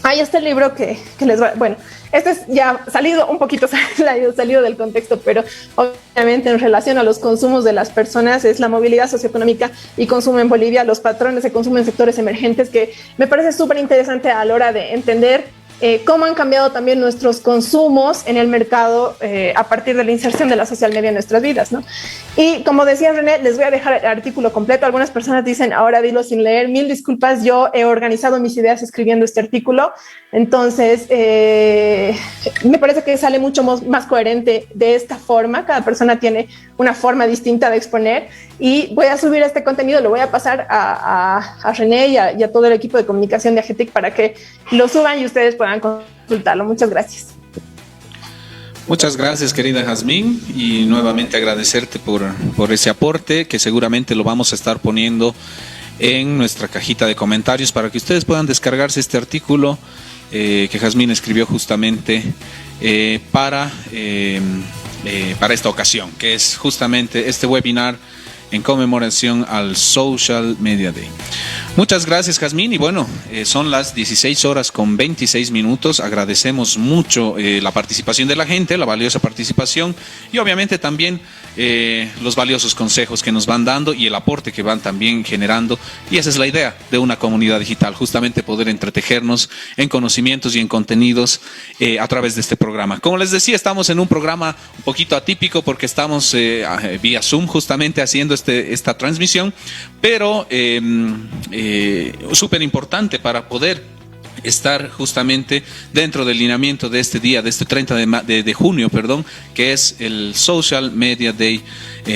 Hay este libro que les va, bueno, este es ya salido un poquito, salido del contexto, pero obviamente en relación a los consumos de las personas es la movilidad socioeconómica y consumo en Bolivia, los patrones de consumo en sectores emergentes, que me parece súper interesante a la hora de entender cómo han cambiado también nuestros consumos en el mercado a partir de la inserción de la social media en nuestras vidas, ¿no? Y como decía René, les voy a dejar el artículo completo. Algunas personas dicen, ahora dilo sin leer. Mil disculpas, yo he organizado mis ideas escribiendo este artículo. Entonces, me parece que sale mucho más coherente de esta forma. Cada persona tiene una forma distinta de exponer. Y voy a subir este contenido, lo voy a pasar a René y a todo el equipo de comunicación de AGETIC para que lo suban y ustedes puedan consultarlo. Muchas gracias. Muchas gracias, querida Jazmín, y nuevamente agradecerte por ese aporte que seguramente lo vamos a estar poniendo en nuestra cajita de comentarios para que ustedes puedan descargarse este artículo que Jazmín escribió justamente para esta ocasión, que es justamente este webinar en conmemoración al Social Media Day. Muchas gracias, Jazmín, y bueno, son las 16:26. Agradecemos mucho la participación de la gente, la valiosa participación y obviamente también los valiosos consejos que nos van dando y el aporte que van también generando, y esa es la idea de una comunidad digital, justamente poder entretejernos en conocimientos y en contenidos a través de este programa. Como les decía, estamos en un programa un poquito atípico porque estamos vía Zoom justamente haciendo esta transmisión, pero súper importante para poder estar justamente dentro del lineamiento de este día, de este 30 de junio, que es el Social Media Day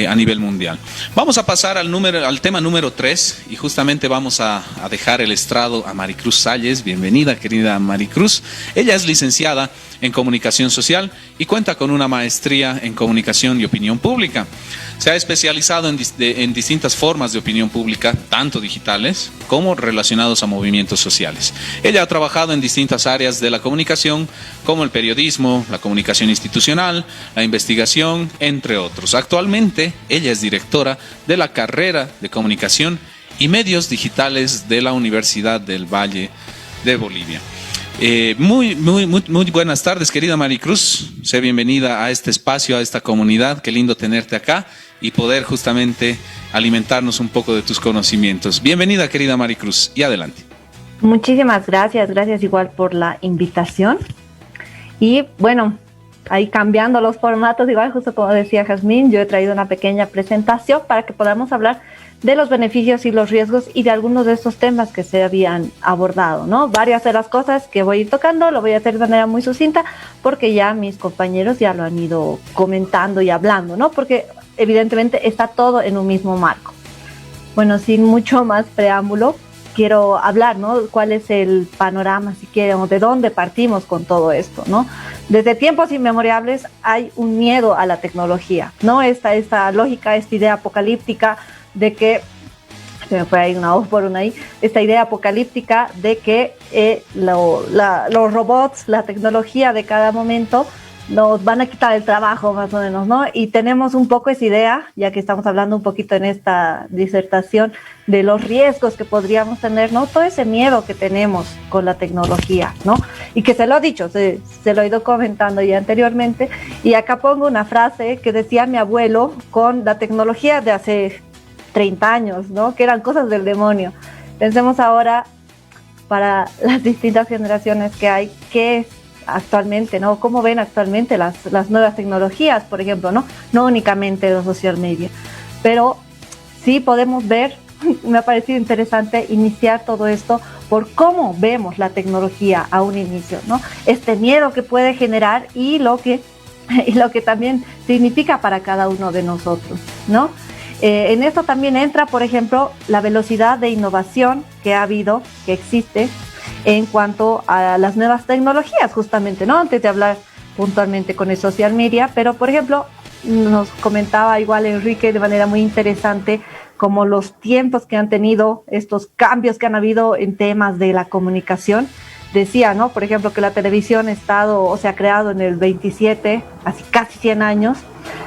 a nivel mundial. Vamos a pasar al tema número 3 y justamente vamos a dejar el estrado a Maricruz Salles. Bienvenida, querida Maricruz. Ella es licenciada en Comunicación Social y cuenta con una maestría en Comunicación y Opinión Pública. Se ha especializado en distintas formas de opinión pública, tanto digitales como relacionados a movimientos sociales. Ella ha trabajado en distintas áreas de la comunicación, como el periodismo, la comunicación institucional, la investigación, entre otros. Actualmente, ella es directora de la carrera de Comunicación y Medios Digitales de la Universidad del Valle de Bolivia. Muy buenas tardes, querida Maricruz. Sé bienvenida a este espacio, a esta comunidad. Qué lindo tenerte acá y poder justamente alimentarnos un poco de tus conocimientos. Bienvenida, querida Maricruz, y adelante. Muchísimas gracias igual por la invitación. Y bueno, ahí cambiando los formatos, igual justo como decía Jazmín, yo he traído una pequeña presentación para que podamos hablar de los beneficios y los riesgos y de algunos de estos temas que se habían abordado, ¿no? Varias de las cosas que voy a ir tocando lo voy a hacer de manera muy sucinta porque ya mis compañeros ya lo han ido comentando y hablando, ¿no? Porque evidentemente está todo en un mismo marco. Bueno, sin mucho más preámbulo, quiero hablar, ¿no? ¿Cuál es el panorama, si quieren, o de dónde partimos con todo esto, ¿no? Desde tiempos inmemorables hay un miedo a la tecnología, ¿no? Esta lógica, esta idea apocalíptica de que, se me fue ahí una voz por una ahí, esta idea apocalíptica de que los robots, la tecnología de cada momento nos van a quitar el trabajo más o menos, ¿no? Y tenemos un poco esa idea, ya que estamos hablando un poquito en esta disertación de los riesgos que podríamos tener, ¿no? Todo ese miedo que tenemos con la tecnología, ¿no? Y que se lo he dicho, se lo he ido comentando ya anteriormente, y acá pongo una frase que decía mi abuelo con la tecnología de hace 30 años, ¿no? Que eran cosas del demonio. Pensemos ahora, para las distintas generaciones que hay, ¿qué es actualmente, ¿no? ¿Cómo ven actualmente las nuevas tecnologías, por ejemplo, ¿no? No únicamente los social media, pero sí podemos ver, me ha parecido interesante iniciar todo esto por cómo vemos la tecnología a un inicio, ¿no? Este miedo que puede generar y lo que también significa para cada uno de nosotros, ¿no? En esto también entra, por ejemplo, la velocidad de innovación que ha habido, que existe en cuanto a las nuevas tecnologías, justamente, ¿no? Antes de hablar puntualmente con el social media, pero, por ejemplo, nos comentaba igual Enrique de manera muy interesante como los tiempos que han tenido, estos cambios que han habido en temas de la comunicación. Decía, ¿no? Por ejemplo, que la televisión se ha creado en el 27, así casi 100 años,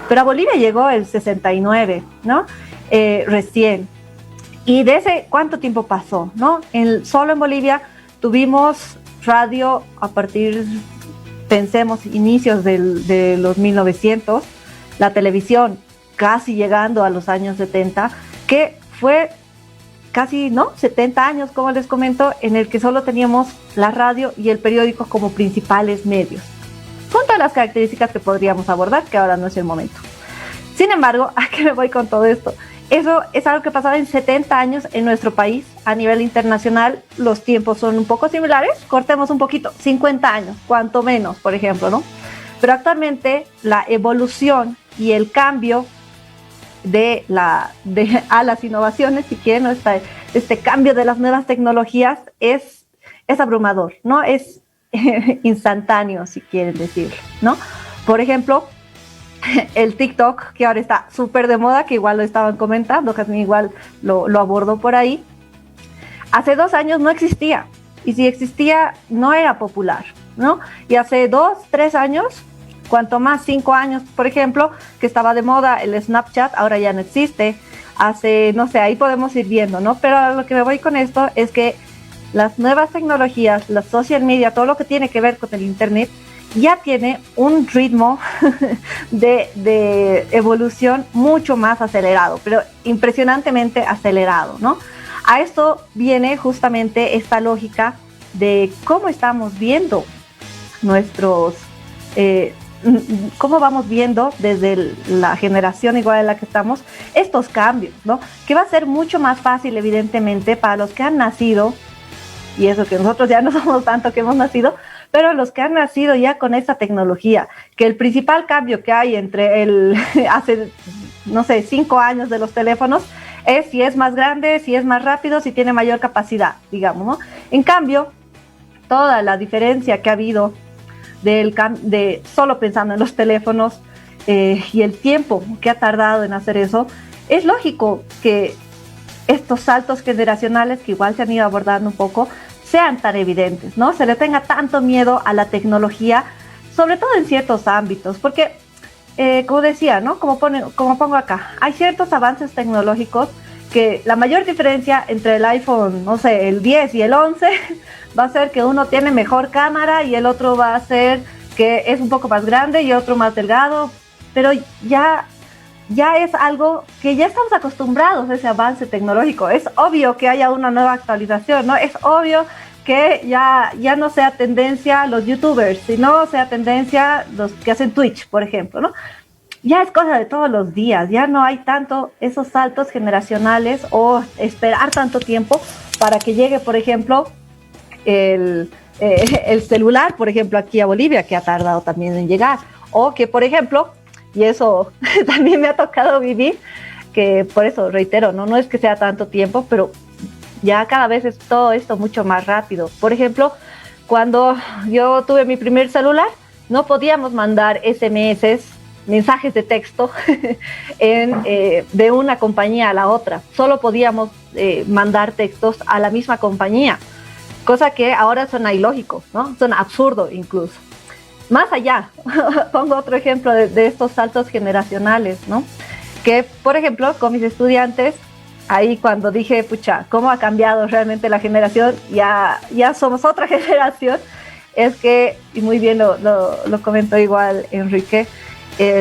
pero a Bolivia llegó el 69, ¿no? Recién. Y de ese, ¿cuánto tiempo pasó, no? Solo en Bolivia tuvimos radio a partir, pensemos, inicios de los 1900, la televisión casi llegando a los años 70, que fue casi, ¿no? 70 años, como les comento, en el que solo teníamos la radio y el periódico como principales medios. Son todas las características que podríamos abordar, que ahora no es el momento. Sin embargo, ¿a qué me voy con todo esto? Eso es algo que pasaba en 70 años en nuestro país. A nivel internacional, los tiempos son un poco similares. Cortemos un poquito, 50 años, cuanto menos, por ejemplo, ¿no? Pero actualmente la evolución y el cambio a las innovaciones, si quieren, ¿no? Este cambio de las nuevas tecnologías es abrumador, ¿no? Es instantáneo, si quieren decirlo, ¿no? Por ejemplo, el TikTok, que ahora está súper de moda, que igual lo estaban comentando, Jazmín igual lo abordó por ahí. Hace 2 años no existía, y si existía, no era popular, ¿no? Y hace 2, 3 años, cuanto más 5 años, por ejemplo, que estaba de moda el Snapchat, ahora ya no existe. No sé, ahí podemos ir viendo, ¿no? Pero a lo que me voy con esto es que las nuevas tecnologías, las social media, todo lo que tiene que ver con el internet, ya tiene un ritmo de evolución mucho más acelerado, pero impresionantemente acelerado, ¿no? A esto viene justamente esta lógica de cómo estamos viendo cómo vamos viendo desde la generación igual en la que estamos estos cambios, ¿no? Que va a ser mucho más fácil, evidentemente, para los que han nacido, y eso que nosotros ya no somos tanto que hemos nacido, pero los que han nacido ya con esta tecnología, que el principal cambio que hay entre hace, no sé, 5 años de los teléfonos, es si es más grande, si es más rápido, si tiene mayor capacidad, digamos, ¿no? En cambio, toda la diferencia que ha habido de solo pensando en los teléfonos y el tiempo que ha tardado en hacer eso, es lógico que estos saltos generacionales que igual se han ido abordando un poco sean tan evidentes, ¿no? Se le tenga tanto miedo a la tecnología, sobre todo en ciertos ámbitos, porque como decía, ¿no? Como pongo acá, hay ciertos avances tecnológicos que la mayor diferencia entre el iPhone, no sé, el 10 y el 11 va a ser que uno tiene mejor cámara y el otro va a ser que es un poco más grande y otro más delgado, pero ya es algo que ya estamos acostumbrados a ese avance tecnológico. Es obvio que haya una nueva actualización, ¿no? Es obvio que ya no sea tendencia los youtubers, sino sea tendencia los que hacen Twitch, por ejemplo, ¿no? Ya es cosa de todos los días, ya no hay tanto esos saltos generacionales o esperar tanto tiempo para que llegue, por ejemplo, el celular, por ejemplo, aquí a Bolivia, que ha tardado también en llegar, o que, por ejemplo, y eso también me ha tocado vivir, que por eso reitero, no es que sea tanto tiempo, pero ya cada vez es todo esto mucho más rápido. Por ejemplo, cuando yo tuve mi primer celular, no podíamos mandar SMS, mensajes de texto de una compañía a la otra. Solo podíamos mandar textos a la misma compañía, cosa que ahora suena ilógico, ¿no? Suena absurdo incluso. Más allá, pongo otro ejemplo de estos saltos generacionales, ¿no? Que, por ejemplo, con mis estudiantes, ahí cuando dije, pucha, ¿cómo ha cambiado realmente la generación? Ya somos otra generación. Es que, y muy bien lo comentó igual Enrique,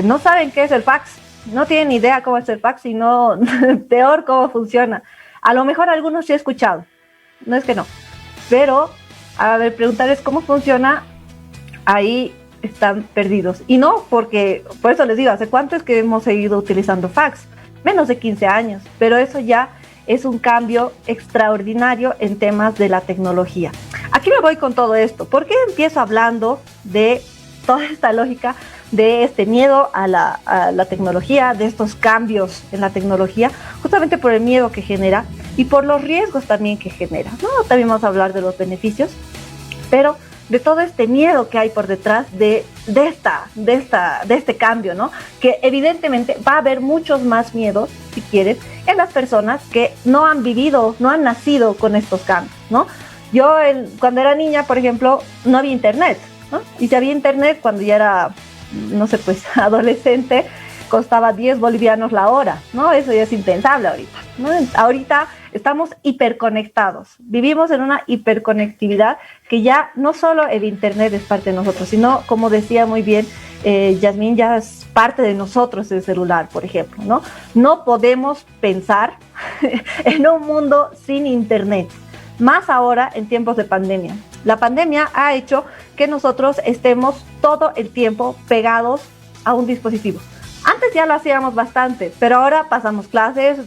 no saben qué es el fax, no tienen ni idea cómo es el fax y no, peor cómo funciona. A lo mejor algunos sí he escuchado, no es que no, pero a ver, preguntarles cómo funciona ahí están perdidos. Y no porque, por eso les digo, ¿hace cuánto es que hemos seguido utilizando fax? Menos de 15 años, pero eso ya es un cambio extraordinario en temas de la tecnología. Aquí me voy con todo esto. ¿Por qué empiezo hablando de toda esta lógica, de este miedo a la tecnología, de estos cambios en la tecnología? Justamente por el miedo que genera y por los riesgos también que genera, ¿no? También vamos a hablar de los beneficios, pero de todo este miedo que hay por detrás de este cambio, ¿no? Que evidentemente va a haber muchos más miedos, si quieres, en las personas que no han vivido, no han nacido con estos cambios, ¿no? Yo cuando era niña, por ejemplo, no había internet, ¿no? Y si había internet cuando ya era, no sé, pues adolescente, costaba 10 bolivianos la hora, ¿no? Eso ya es impensable ahorita, ¿no? Ahorita estamos hiperconectados, vivimos en una hiperconectividad que ya no solo el internet es parte de nosotros, sino, como decía muy bien Yasmín, ya es parte de nosotros el celular, por ejemplo, ¿no? No podemos pensar en un mundo sin internet, más ahora en tiempos de pandemia. La pandemia ha hecho que nosotros estemos todo el tiempo pegados a un dispositivo. Antes ya lo hacíamos bastante, pero ahora pasamos clases,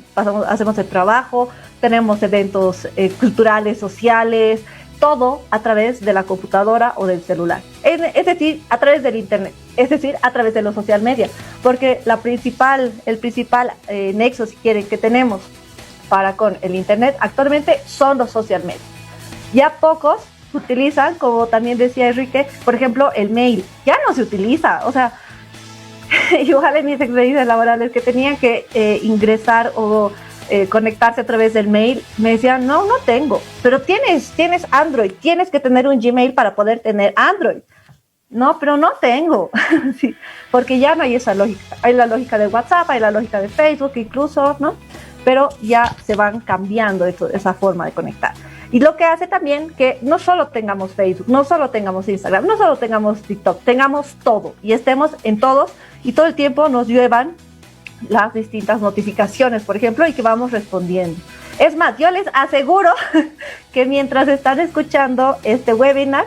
hacemos el trabajo, tenemos eventos culturales, sociales, todo a través de la computadora o del celular. Es decir, a través del internet, es decir, a través de los social media, porque el principal nexo, si quieren, que tenemos para con el internet actualmente son los social media. Ya pocos utilizan, como también decía Enrique, por ejemplo, el mail. Ya no se utiliza, o sea, igual en mis experiencias laborales que tenían que ingresar o conectarse a través del mail, me decían, no tengo, pero tienes Android, tienes que tener un Gmail para poder tener Android. No, pero no tengo, sí, porque ya no hay esa lógica. Hay la lógica de WhatsApp, hay la lógica de Facebook incluso, ¿no? Pero ya se van cambiando esa forma de conectar. Y lo que hace también que no solo tengamos Facebook, no solo tengamos Instagram, no solo tengamos TikTok, tengamos todo y estemos en todos y todo el tiempo nos lluevan las distintas notificaciones, por ejemplo, y que vamos respondiendo. Es más, yo les aseguro que mientras están escuchando este webinar,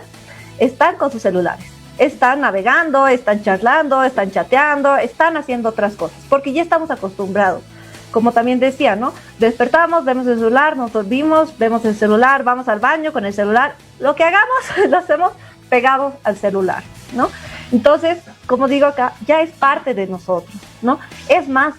están con sus celulares, están navegando, están charlando, están chateando, están haciendo otras cosas, porque ya estamos acostumbrados. Como también decía, ¿no? Despertamos, vemos el celular, nos dormimos, vemos el celular, vamos al baño con el celular. Lo que hagamos, lo hacemos pegados al celular, ¿no? Entonces, como digo acá, ya es parte de nosotros, ¿no? Es más,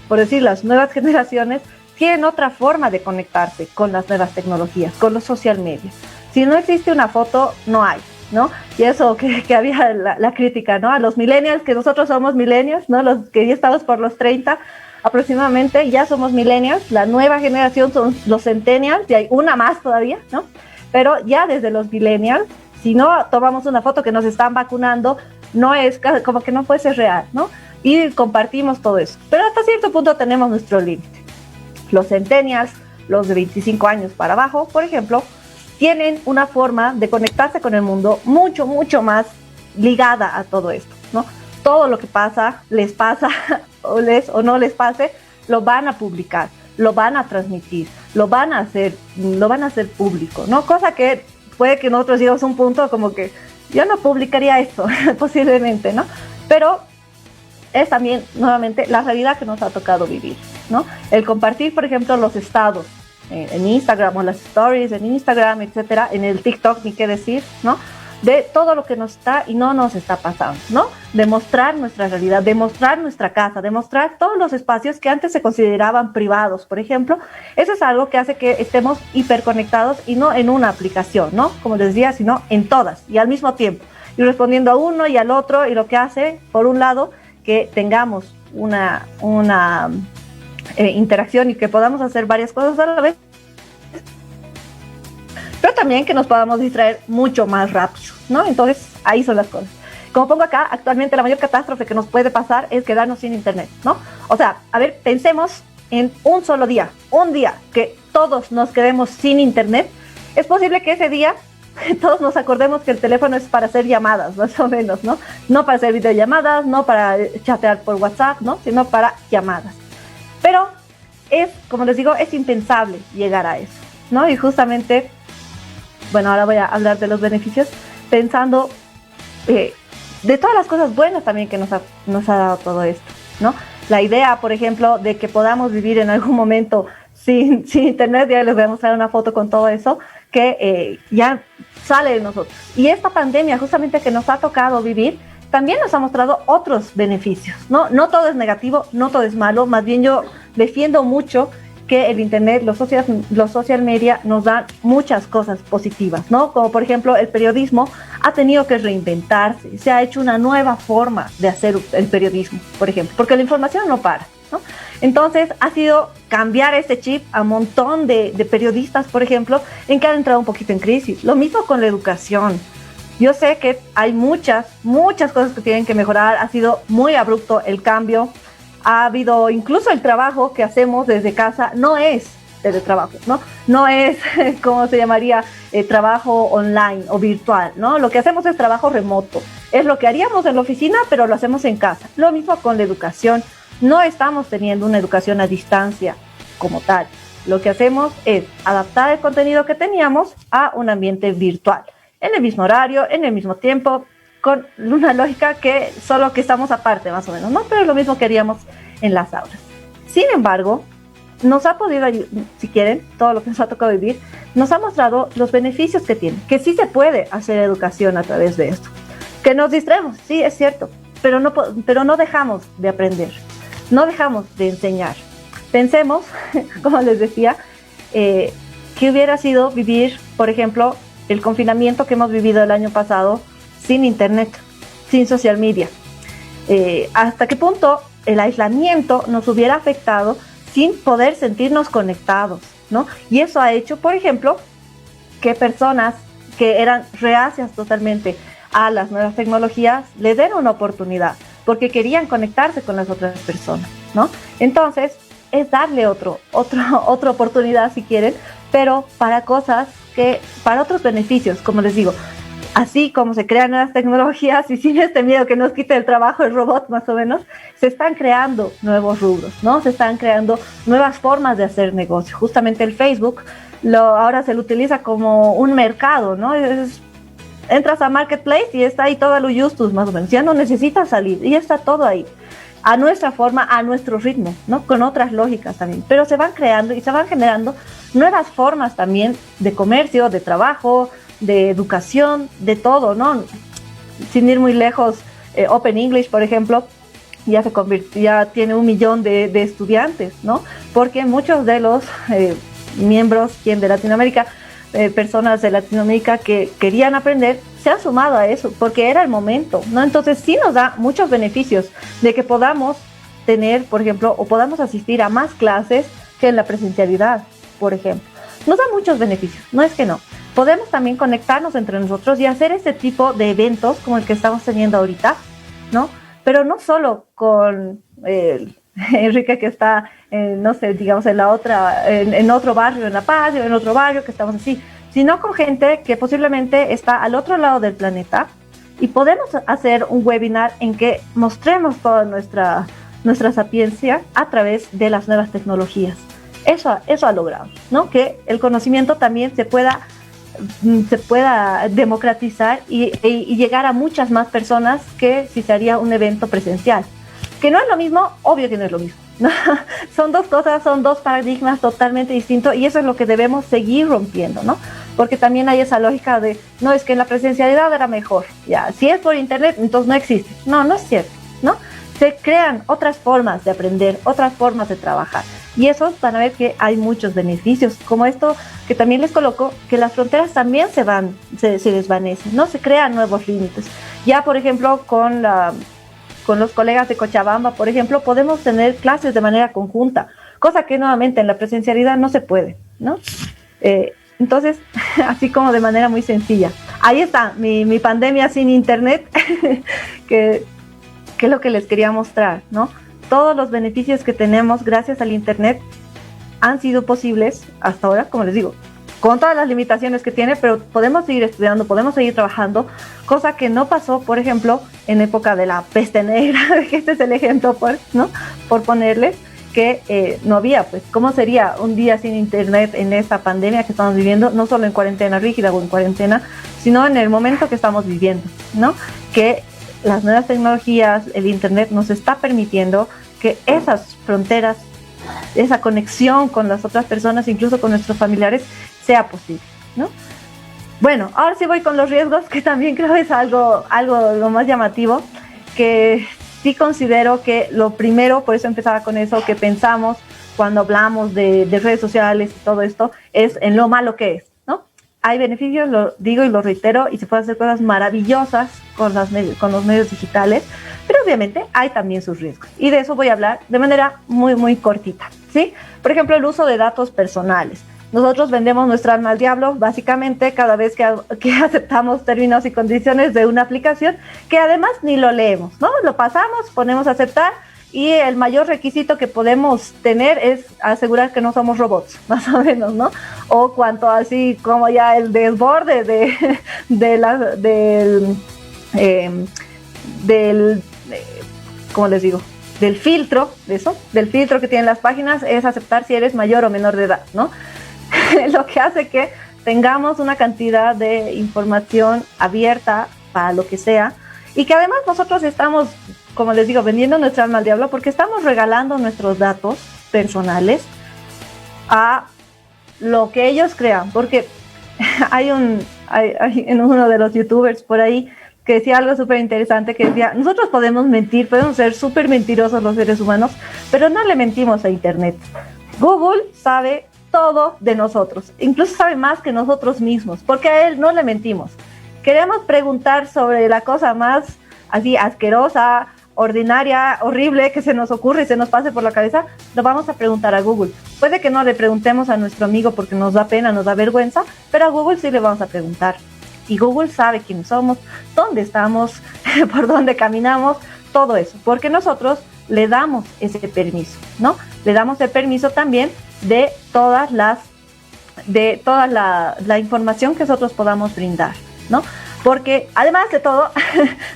por decir, las nuevas generaciones tienen otra forma de conectarse con las nuevas tecnologías, con los social media. Si no existe una foto, no hay, ¿no? Y eso que había la crítica, ¿no? A los millennials, que nosotros somos millennials, ¿no? Los que ya estamos por los 30 aproximadamente, ya somos millennials, la nueva generación son los centennials, y hay una más todavía, ¿no? Pero ya desde los millennials, si no tomamos una foto que nos están vacunando, no es como que no puede ser real, ¿no? Y compartimos todo eso. Pero hasta cierto punto tenemos nuestro límite. Los centennials, los de 25 años para abajo, por ejemplo, tienen una forma de conectarse con el mundo mucho, mucho más ligada a todo esto, ¿no? Todo lo que pasa, les pasa o no les pase, lo van a publicar, lo van a transmitir, lo van a hacer público, ¿no? Cosa que puede que nosotros lleguemos a un punto como que yo no publicaría esto, posiblemente, ¿no? Pero es también, nuevamente, la realidad que nos ha tocado vivir, ¿no? El compartir, por ejemplo, los estados en Instagram o las stories en Instagram, etcétera, en el TikTok, ni qué decir, ¿no? De todo lo que nos está y no nos está pasando, ¿no? Demostrar nuestra realidad, demostrar nuestra casa, demostrar todos los espacios que antes se consideraban privados, por ejemplo. Eso es algo que hace que estemos hiperconectados y no en una aplicación, ¿no? Como les decía, sino en todas y al mismo tiempo. Y respondiendo a uno y al otro, y lo que hace, por un lado, que tengamos una interacción y que podamos hacer varias cosas a la vez, pero también que nos podamos distraer mucho más rápido, ¿no? Entonces, ahí son las cosas. Como pongo acá, actualmente la mayor catástrofe que nos puede pasar es quedarnos sin internet, ¿no? O sea, a ver, pensemos en un solo día, un día que todos nos quedemos sin internet. Es posible que ese día todos nos acordemos que el teléfono es para hacer llamadas, más o menos, ¿no? No para hacer videollamadas, no para chatear por WhatsApp, ¿no? Sino para llamadas. Pero es, como les digo, es impensable llegar a eso, ¿no? Y justamente, bueno, ahora voy a hablar de los beneficios, pensando de todas las cosas buenas también que nos ha dado todo esto, ¿no? La idea, por ejemplo, de que podamos vivir en algún momento sin internet, ya les voy a mostrar una foto con todo eso, que ya sale de nosotros. Y esta pandemia justamente que nos ha tocado vivir, también nos ha mostrado otros beneficios, ¿no? No todo es negativo, no todo es malo, más bien yo defiendo mucho que el internet, los social media nos dan muchas cosas positivas, ¿no? Como por ejemplo el periodismo ha tenido que reinventarse, se ha hecho una nueva forma de hacer el periodismo, por ejemplo, porque la información no para, ¿no? Entonces ha sido cambiar ese chip a un montón de periodistas, por ejemplo, en que han entrado un poquito en crisis. Lo mismo con la educación. Yo sé que hay muchas cosas que tienen que mejorar, ha sido muy abrupto el cambio. Ha habido incluso el trabajo que hacemos desde casa, no es teletrabajo, ¿no? No es, ¿cómo se llamaría? Trabajo online o virtual, ¿no? Lo que hacemos es trabajo remoto. Es lo que haríamos en la oficina, pero lo hacemos en casa. Lo mismo con la educación. No estamos teniendo una educación a distancia como tal. Lo que hacemos es adaptar el contenido que teníamos a un ambiente virtual. En el mismo horario, en el mismo tiempo, con una lógica que solo que estamos aparte más o menos, ¿no? Pero lo mismo que haríamos en las aulas. Sin embargo, nos ha podido, si quieren, todo lo que nos ha tocado vivir, nos ha mostrado los beneficios que tiene, que sí se puede hacer educación a través de esto. Que nos distraemos, sí, es cierto, pero no dejamos de aprender, no dejamos de enseñar. Pensemos, como les decía, que hubiera sido vivir, por ejemplo, el confinamiento que hemos vivido el año pasado sin internet, sin social media. ¿Hasta qué punto el aislamiento nos hubiera afectado sin poder sentirnos conectados, ¿no? Y eso ha hecho, por ejemplo, que personas que eran reacias totalmente a las nuevas tecnologías les den una oportunidad, porque querían conectarse con las otras personas, ¿no? Entonces, es darle otra oportunidad si quieren, pero para para otros beneficios, como les digo. Así como se crean nuevas tecnologías y sin este miedo que nos quite el trabajo el robot más o menos, se están creando nuevos rubros, ¿no? Se están creando nuevas formas de hacer negocio. Justamente el Facebook ahora se lo utiliza como un mercado, ¿no? Entras a Marketplace y está ahí todo lo justus más o menos. Ya no necesitas salir y está todo ahí. A nuestra forma, a nuestro ritmo, ¿no? Con otras lógicas también. Pero se van creando y se van generando nuevas formas también de comercio, de trabajo, de educación, de todo, ¿no? Sin ir muy lejos, Open English, por ejemplo, ya tiene 1 millón de estudiantes, ¿no? Porque muchos de los miembros de Latinoamérica, personas de Latinoamérica que querían aprender, se han sumado a eso, porque era el momento, ¿no? Entonces sí nos da muchos beneficios de que podamos tener, por ejemplo, o podamos asistir a más clases que en la presencialidad, por ejemplo. Nos da muchos beneficios, no es que no. Podemos también conectarnos entre nosotros y hacer este tipo de eventos como el que estamos teniendo ahorita, ¿no? Pero no solo con Enrique que está, no sé, digamos en otro barrio en La Paz, o en otro barrio que estamos así, sino con gente que posiblemente está al otro lado del planeta y podemos hacer un webinar en que mostremos toda nuestra sapiencia a través de las nuevas tecnologías. Eso ha logrado, ¿no? Que el conocimiento también se pueda democratizar y llegar a muchas más personas que si se haría un evento presencial. Que no es lo mismo, obvio que no es lo mismo, ¿no? Son dos cosas, son dos paradigmas totalmente distintos y eso es lo que debemos seguir rompiendo, ¿no? Porque también hay esa lógica de, no, es que en la presencialidad era mejor, ya, si es por internet, entonces no existe. No es cierto, ¿no? Se crean otras formas de aprender, otras formas de trabajar. Y eso van a ver que hay muchos beneficios, como esto que también les coloco, que las fronteras también se desvanecen, ¿no? Se crean nuevos límites. Ya, por ejemplo, con los colegas de Cochabamba, por ejemplo, podemos tener clases de manera conjunta, cosa que nuevamente en la presencialidad no se puede, ¿no? Entonces, así como de manera muy sencilla. Ahí está, mi pandemia sin internet, que es lo que les quería mostrar, ¿no? Todos los beneficios que tenemos gracias al internet han sido posibles hasta ahora, como les digo, con todas las limitaciones que tiene, pero podemos seguir estudiando, podemos seguir trabajando, cosa que no pasó, por ejemplo, en época de la peste negra, que este es el ejemplo, ¿no? Por ponerles, que no había, pues, ¿cómo sería un día sin internet en esta pandemia que estamos viviendo? No solo en cuarentena rígida o en cuarentena, sino en el momento que estamos viviendo, ¿no? Que las nuevas tecnologías, el internet nos está permitiendo que esas fronteras, esa conexión con las otras personas, incluso con nuestros familiares, sea posible, ¿no? Bueno, ahora sí voy con los riesgos, que también creo es algo lo más llamativo, que sí considero que lo primero, por eso empezaba con eso, que pensamos cuando hablamos de redes sociales y todo esto, es en lo malo que es, ¿no? Hay beneficios, lo digo y lo reitero, y se pueden hacer cosas maravillosas con los medios digitales, pero obviamente hay también sus riesgos. Y de eso voy a hablar de manera muy, muy cortita, ¿sí? Por ejemplo, el uso de datos personales. Nosotros vendemos nuestra alma al diablo, básicamente, cada vez que aceptamos términos y condiciones de una aplicación, que además ni lo leemos, ¿no? Lo pasamos, ponemos a aceptar, y el mayor requisito que podemos tener es asegurar que no somos robots, más o menos, ¿no? O cuanto así como ya el desborde ¿cómo les digo? Del filtro, del filtro que tienen las páginas, es aceptar si eres mayor o menor de edad, ¿no? Lo que hace que tengamos una cantidad de información abierta para lo que sea, y que además nosotros estamos, como les digo, vendiendo nuestra alma al diablo, porque estamos regalando nuestros datos personales a lo que ellos crean, porque hay en uno de los youtubers por ahí que decía algo súper interesante, que decía, nosotros podemos mentir, podemos ser súper mentirosos los seres humanos, pero no le mentimos a internet. Google sabe todo de nosotros, incluso sabe más que nosotros mismos, porque a él no le mentimos. Queremos preguntar sobre la cosa más así asquerosa, ordinaria, horrible que se nos ocurre y se nos pase por la cabeza, lo vamos a preguntar a Google. Puede que no le preguntemos a nuestro amigo porque nos da pena, nos da vergüenza, pero a Google sí le vamos a preguntar. Y Google sabe quiénes somos, dónde estamos, por dónde caminamos, todo eso, porque nosotros le damos ese permiso, ¿no? Le damos el permiso también de toda la información que nosotros podamos brindar, ¿no? Porque además de todo,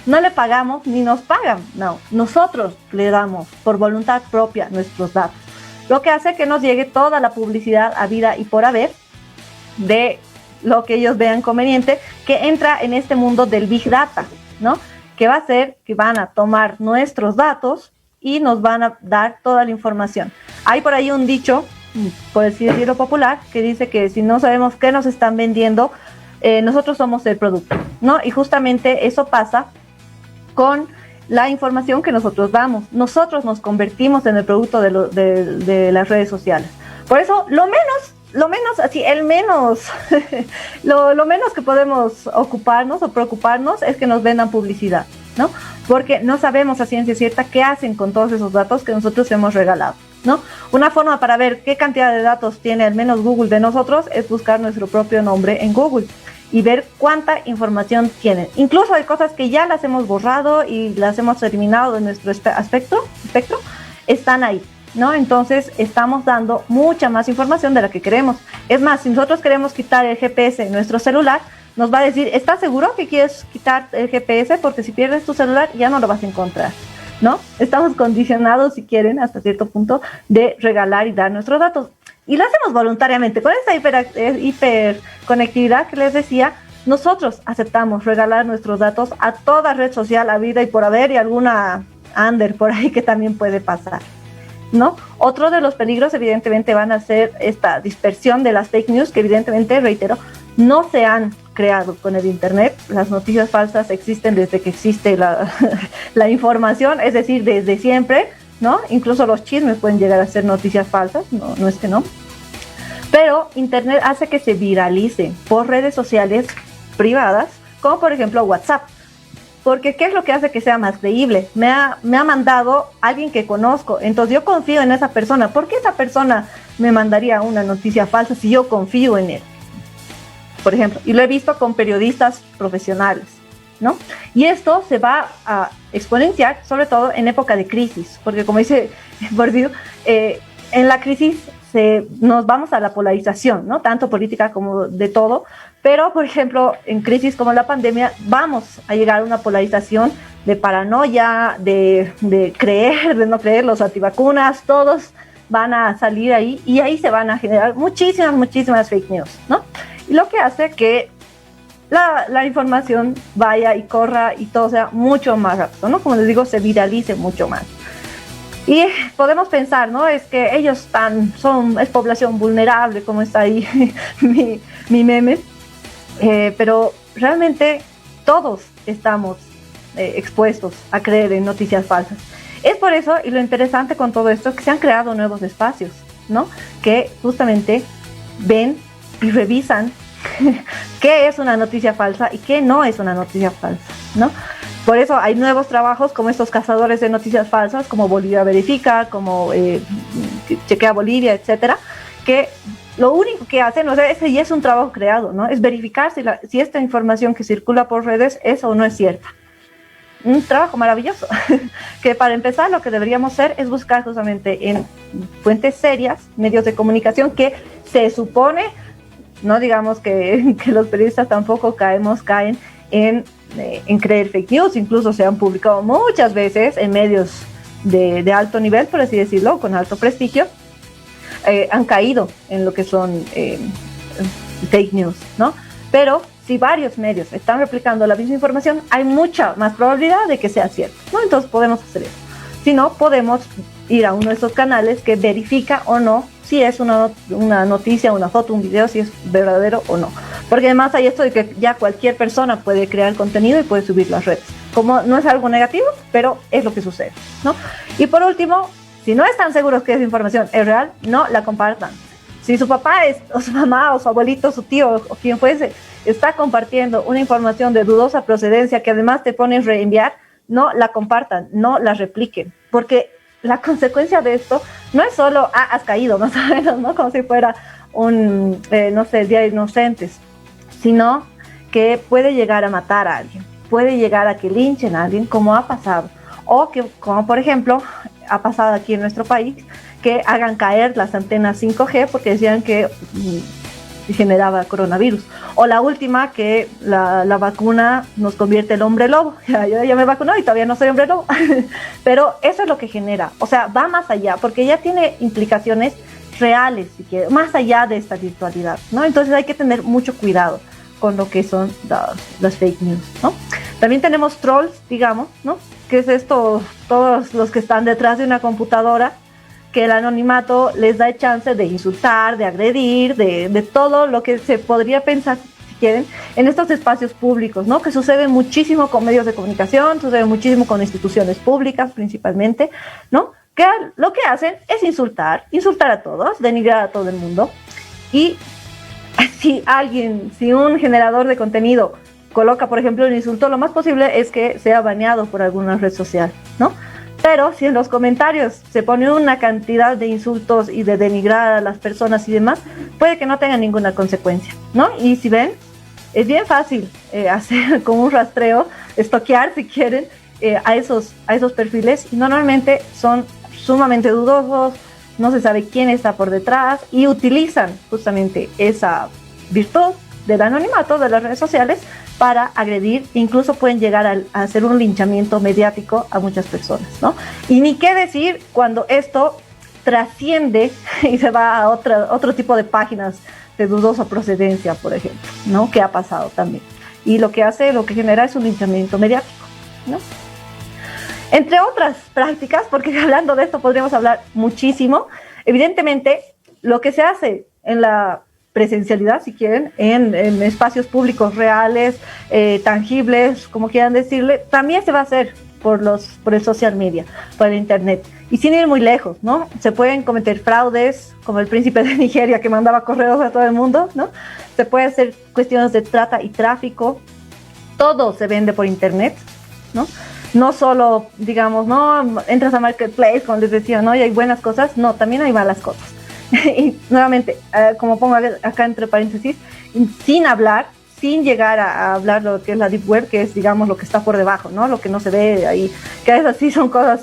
no le pagamos ni nos pagan, no, nosotros le damos por voluntad propia nuestros datos, lo que hace que nos llegue toda la publicidad habida y por haber de lo que ellos vean conveniente, que entra en este mundo del Big Data, ¿no? Que va a ser que van a tomar nuestros datos y nos van a dar toda la información. Hay por ahí un dicho, por así decirlo popular, que dice que si no sabemos qué nos están vendiendo, nosotros somos el producto, ¿no? Y justamente eso pasa con la información que nosotros damos. Nosotros nos convertimos en el producto de las redes sociales. Por eso, lo menos, así, lo menos que podemos ocuparnos o preocuparnos es que nos vendan publicidad, ¿no? Porque no sabemos a ciencia cierta qué hacen con todos esos datos que nosotros hemos regalado, ¿no? Una forma para ver qué cantidad de datos tiene al menos Google de nosotros es buscar nuestro propio nombre en Google y ver cuánta información tienen. Incluso hay cosas que ya las hemos borrado y las hemos eliminado de nuestro espectro, están ahí, ¿no? Entonces estamos dando mucha más información de la que queremos. Es más, si nosotros queremos quitar el GPS en nuestro celular, nos va a decir, ¿estás seguro que quieres quitar el GPS? Porque si pierdes tu celular ya no lo vas a encontrar, ¿no? Estamos condicionados, si quieren, hasta cierto punto, de regalar y dar nuestros datos. Y lo hacemos voluntariamente. Con esta hiperconectividad que les decía, nosotros aceptamos regalar nuestros datos a toda red social, a vida y por haber, y alguna under por ahí que también puede pasar, ¿no? Otro de los peligros evidentemente van a ser esta dispersión de las fake news, que evidentemente, reitero, no se han creado con el internet. Las noticias falsas existen desde que existe la información, es decir, desde siempre, ¿no? Incluso los chismes pueden llegar a ser noticias falsas, no es que no. Pero internet hace que se viralice por redes sociales privadas, como por ejemplo WhatsApp. Porque ¿qué es lo que hace que sea más creíble? Me ha mandado alguien que conozco, entonces yo confío en esa persona. ¿Por qué esa persona me mandaría una noticia falsa si yo confío en él? Por ejemplo, y lo he visto con periodistas profesionales, ¿no? Y esto se va a exponenciar, sobre todo en época de crisis, porque como dice Bordiu, en la crisis nos vamos a la polarización, ¿no? Tanto política como de todo, pero, por ejemplo, en crisis como la pandemia, vamos a llegar a una polarización de paranoia, de creer, de no creer, los antivacunas, todos van a salir ahí y ahí se van a generar muchísimas fake news, ¿no? Y lo que hace que la información vaya y corra y todo sea mucho más rápido, ¿no? Como les digo, se viralice mucho más. Y podemos pensar, ¿no? Es que ellos es población vulnerable, como está ahí mi meme, pero realmente todos estamos expuestos a creer en noticias falsas. Es por eso, y lo interesante con todo esto, es que se han creado nuevos espacios, ¿no? Que justamente ven y revisan qué es una noticia falsa y qué no es una noticia falsa, ¿no? Por eso hay nuevos trabajos como estos cazadores de noticias falsas, como Bolivia Verifica, como Chequea Bolivia, etcétera, que lo único que hacen, o sea, ese ya es un trabajo creado, ¿no? Es verificar si esta información que circula por redes es o no es cierta. Un trabajo maravilloso, que para empezar lo que deberíamos hacer es buscar justamente en fuentes serias, medios de comunicación que se supone, no digamos que los periodistas tampoco caen en creer fake news, incluso se han publicado muchas veces en medios de alto nivel, por así decirlo, con alto prestigio, han caído en lo que son fake news, ¿no? Pero si varios medios están replicando la misma información, hay mucha más probabilidad de que sea cierto, ¿no? Entonces podemos hacer eso. Si no, podemos ir a uno de esos canales que verifica o no si es una noticia, una foto, un video, si es verdadero o no. Porque además hay esto de que ya cualquier persona puede crear contenido y puede subirlo a las redes. Como no es algo negativo, pero es lo que sucede, ¿no? Y por último, si no están seguros que esa información es real, no la compartan. Si su papá o su mamá, o su abuelito, su tío, o quien fuese, está compartiendo una información de dudosa procedencia que además te pone reenviar, no la compartan, no la repliquen, porque la consecuencia de esto no es solo, has caído, más o menos, ¿no? Como si fuera un, no sé, Día de Inocentes, sino que puede llegar a matar a alguien, puede llegar a que linchen a alguien, como ha pasado, o que, como por ejemplo, ha pasado aquí en nuestro país, que hagan caer las antenas 5G porque decían que generaba coronavirus. O la última, que la vacuna nos convierte el hombre lobo. Yo ya me vacuné y todavía no soy hombre lobo. Pero eso es lo que genera. O sea, va más allá, porque ya tiene implicaciones reales, si quiere, más allá de esta virtualidad, ¿no? Entonces hay que tener mucho cuidado con lo que son las fake news, ¿no? También tenemos trolls, digamos, ¿no? Que es esto, todos los que están detrás de una computadora, que el anonimato les da chance de insultar, de agredir, de todo lo que se podría pensar, si quieren, en estos espacios públicos, ¿no? Que sucede muchísimo con medios de comunicación, sucede muchísimo con instituciones públicas principalmente, ¿no? Que lo que hacen es insultar a todos, denigrar a todo el mundo. Y si un generador de contenido coloca, por ejemplo, un insulto, lo más posible es que sea baneado por alguna red social, ¿no? Pero si en los comentarios se pone una cantidad de insultos y de denigrar a las personas y demás, puede que no tenga ninguna consecuencia, ¿no? Y si ven, es bien fácil hacer como un rastreo, estoquear si quieren a esos perfiles, y normalmente son sumamente dudosos, no se sabe quién está por detrás y utilizan justamente esa virtud del anonimato de las redes sociales para agredir, incluso pueden llegar a hacer un linchamiento mediático a muchas personas, ¿no? Y ni qué decir cuando esto trasciende y se va a otro tipo de páginas de dudosa procedencia, por ejemplo, ¿no? Que ha pasado también. Y lo que genera es un linchamiento mediático, ¿no? Entre otras prácticas, porque hablando de esto podríamos hablar muchísimo, evidentemente lo que se hace en la presencialidad, si quieren, en espacios públicos reales, tangibles, como quieran decirle, también se va a hacer por el social media, por el internet. Y sin ir muy lejos, ¿no? Se pueden cometer fraudes, como el príncipe de Nigeria que mandaba correos a todo el mundo, ¿no? Se puede hacer cuestiones de trata y tráfico. Todo se vende por internet, ¿no? No solo, digamos, no entras a Marketplace, como les decía, ¿no? Y hay buenas cosas, no, también hay malas cosas. Y nuevamente, como pongo acá entre paréntesis, sin llegar a hablar lo que es la Deep Web, que es, digamos, lo que está por debajo, ¿no? Lo que no se ve ahí, que a veces sí son cosas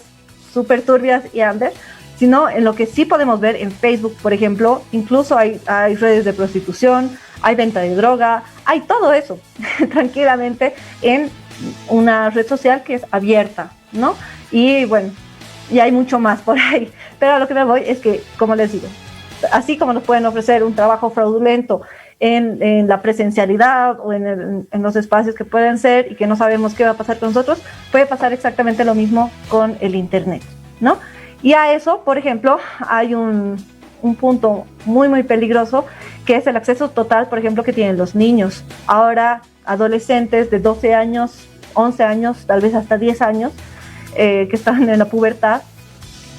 súper turbias y under, sino en lo que sí podemos ver en Facebook, por ejemplo, incluso hay redes de prostitución, hay venta de droga, hay todo eso, tranquilamente, en una red social que es abierta, ¿no? Y bueno, y hay mucho más por ahí. Pero a lo que me voy es que, como les digo, así como nos pueden ofrecer un trabajo fraudulento en la presencialidad o en los espacios que pueden ser y que no sabemos qué va a pasar con nosotros, puede pasar exactamente lo mismo con el Internet, ¿no? Y a eso, por ejemplo, hay un punto muy, muy peligroso, que es el acceso total, por ejemplo, que tienen los niños. Ahora, adolescentes de 12 años, 11 años, tal vez hasta 10 años, que están en la pubertad,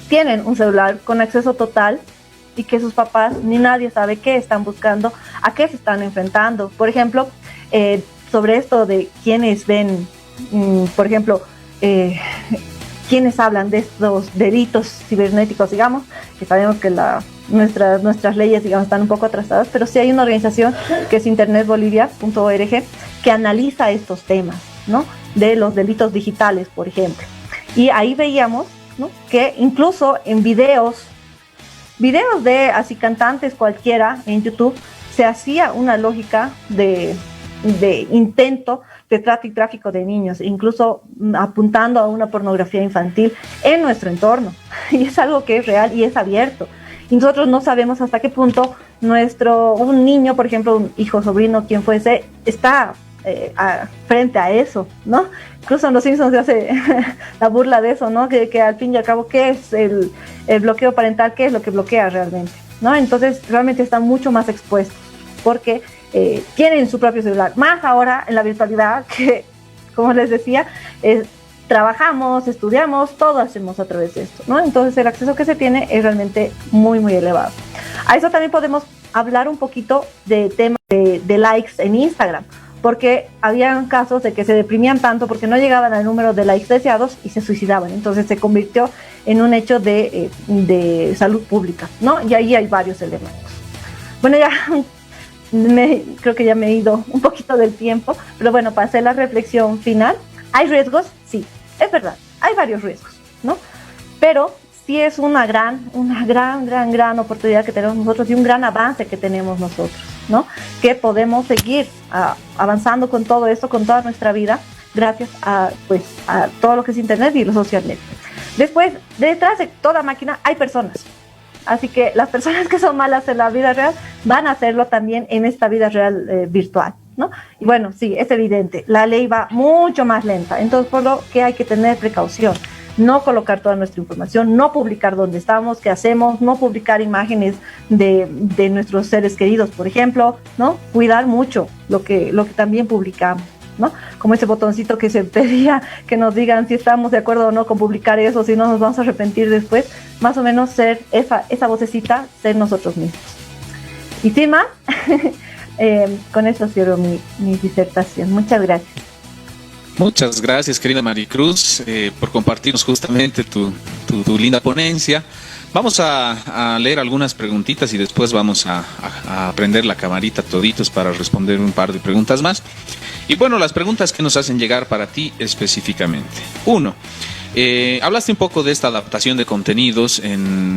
tienen un celular con acceso total y que sus papás ni nadie sabe qué están buscando, a qué se están enfrentando. Por ejemplo, sobre esto de quienes ven, por ejemplo, quienes hablan de estos delitos cibernéticos, digamos, que sabemos que nuestras leyes, digamos, están un poco atrasadas, pero sí hay una organización que es internetbolivia.org que analiza estos temas, ¿no? De los delitos digitales, por ejemplo. Y ahí veíamos, ¿no?, que incluso en videos de así cantantes cualquiera en YouTube se hacía una lógica de intento de trata y tráfico de niños, incluso apuntando a una pornografía infantil en nuestro entorno. Y es algo que es real y es abierto. Y nosotros no sabemos hasta qué punto un niño, por ejemplo, un hijo, sobrino, quien fuese, está frente a eso, ¿no? Incluso en Los Simpsons se hace la burla de eso, ¿no? Que al fin y al cabo, ¿qué es el bloqueo parental? ¿Qué es lo que bloquea realmente? ¿No? Entonces, realmente están mucho más expuestos porque tienen su propio celular. Más ahora en la virtualidad, que, como les decía, trabajamos, estudiamos, todo hacemos a través de esto, ¿no? Entonces, el acceso que se tiene es realmente muy, muy elevado. A eso también podemos hablar un poquito de temas de likes en Instagram, porque habían casos de que se deprimían tanto porque no llegaban al número de likes deseados y se suicidaban. Entonces se convirtió en un hecho de salud pública, ¿no? Y ahí hay varios elementos. Bueno, ya creo que ya me he ido un poquito del tiempo, pero bueno, para hacer la reflexión final, ¿hay riesgos? Sí, es verdad, hay varios riesgos, ¿no? Pero sí es una gran oportunidad que tenemos nosotros y un gran avance que tenemos nosotros, ¿no? Que podemos seguir avanzando con todo esto, con toda nuestra vida, gracias a todo lo que es Internet y los social media. Después, detrás de toda máquina hay personas. Así que las personas que son malas en la vida real van a hacerlo también en esta vida real virtual, ¿no? Y bueno, sí, es evidente, la ley va mucho más lenta, entonces por lo que hay que tener precaución. No colocar toda nuestra información, no publicar dónde estamos, qué hacemos, no publicar imágenes de nuestros seres queridos, por ejemplo, ¿no? Cuidar mucho lo que también publicamos, ¿no? Como ese botoncito que se pedía que nos digan si estamos de acuerdo o no con publicar eso, si no nos vamos a arrepentir después, más o menos ser esa vocecita, ser nosotros mismos. Y sin más, con eso cierro mi disertación. Muchas gracias. Muchas gracias, querida Maricruz, por compartirnos justamente tu linda ponencia. Vamos a leer algunas preguntitas y después vamos a prender la camarita toditos para responder un par de preguntas más. Y bueno, las preguntas que nos hacen llegar para ti específicamente. 1. Hablaste un poco de esta adaptación de contenidos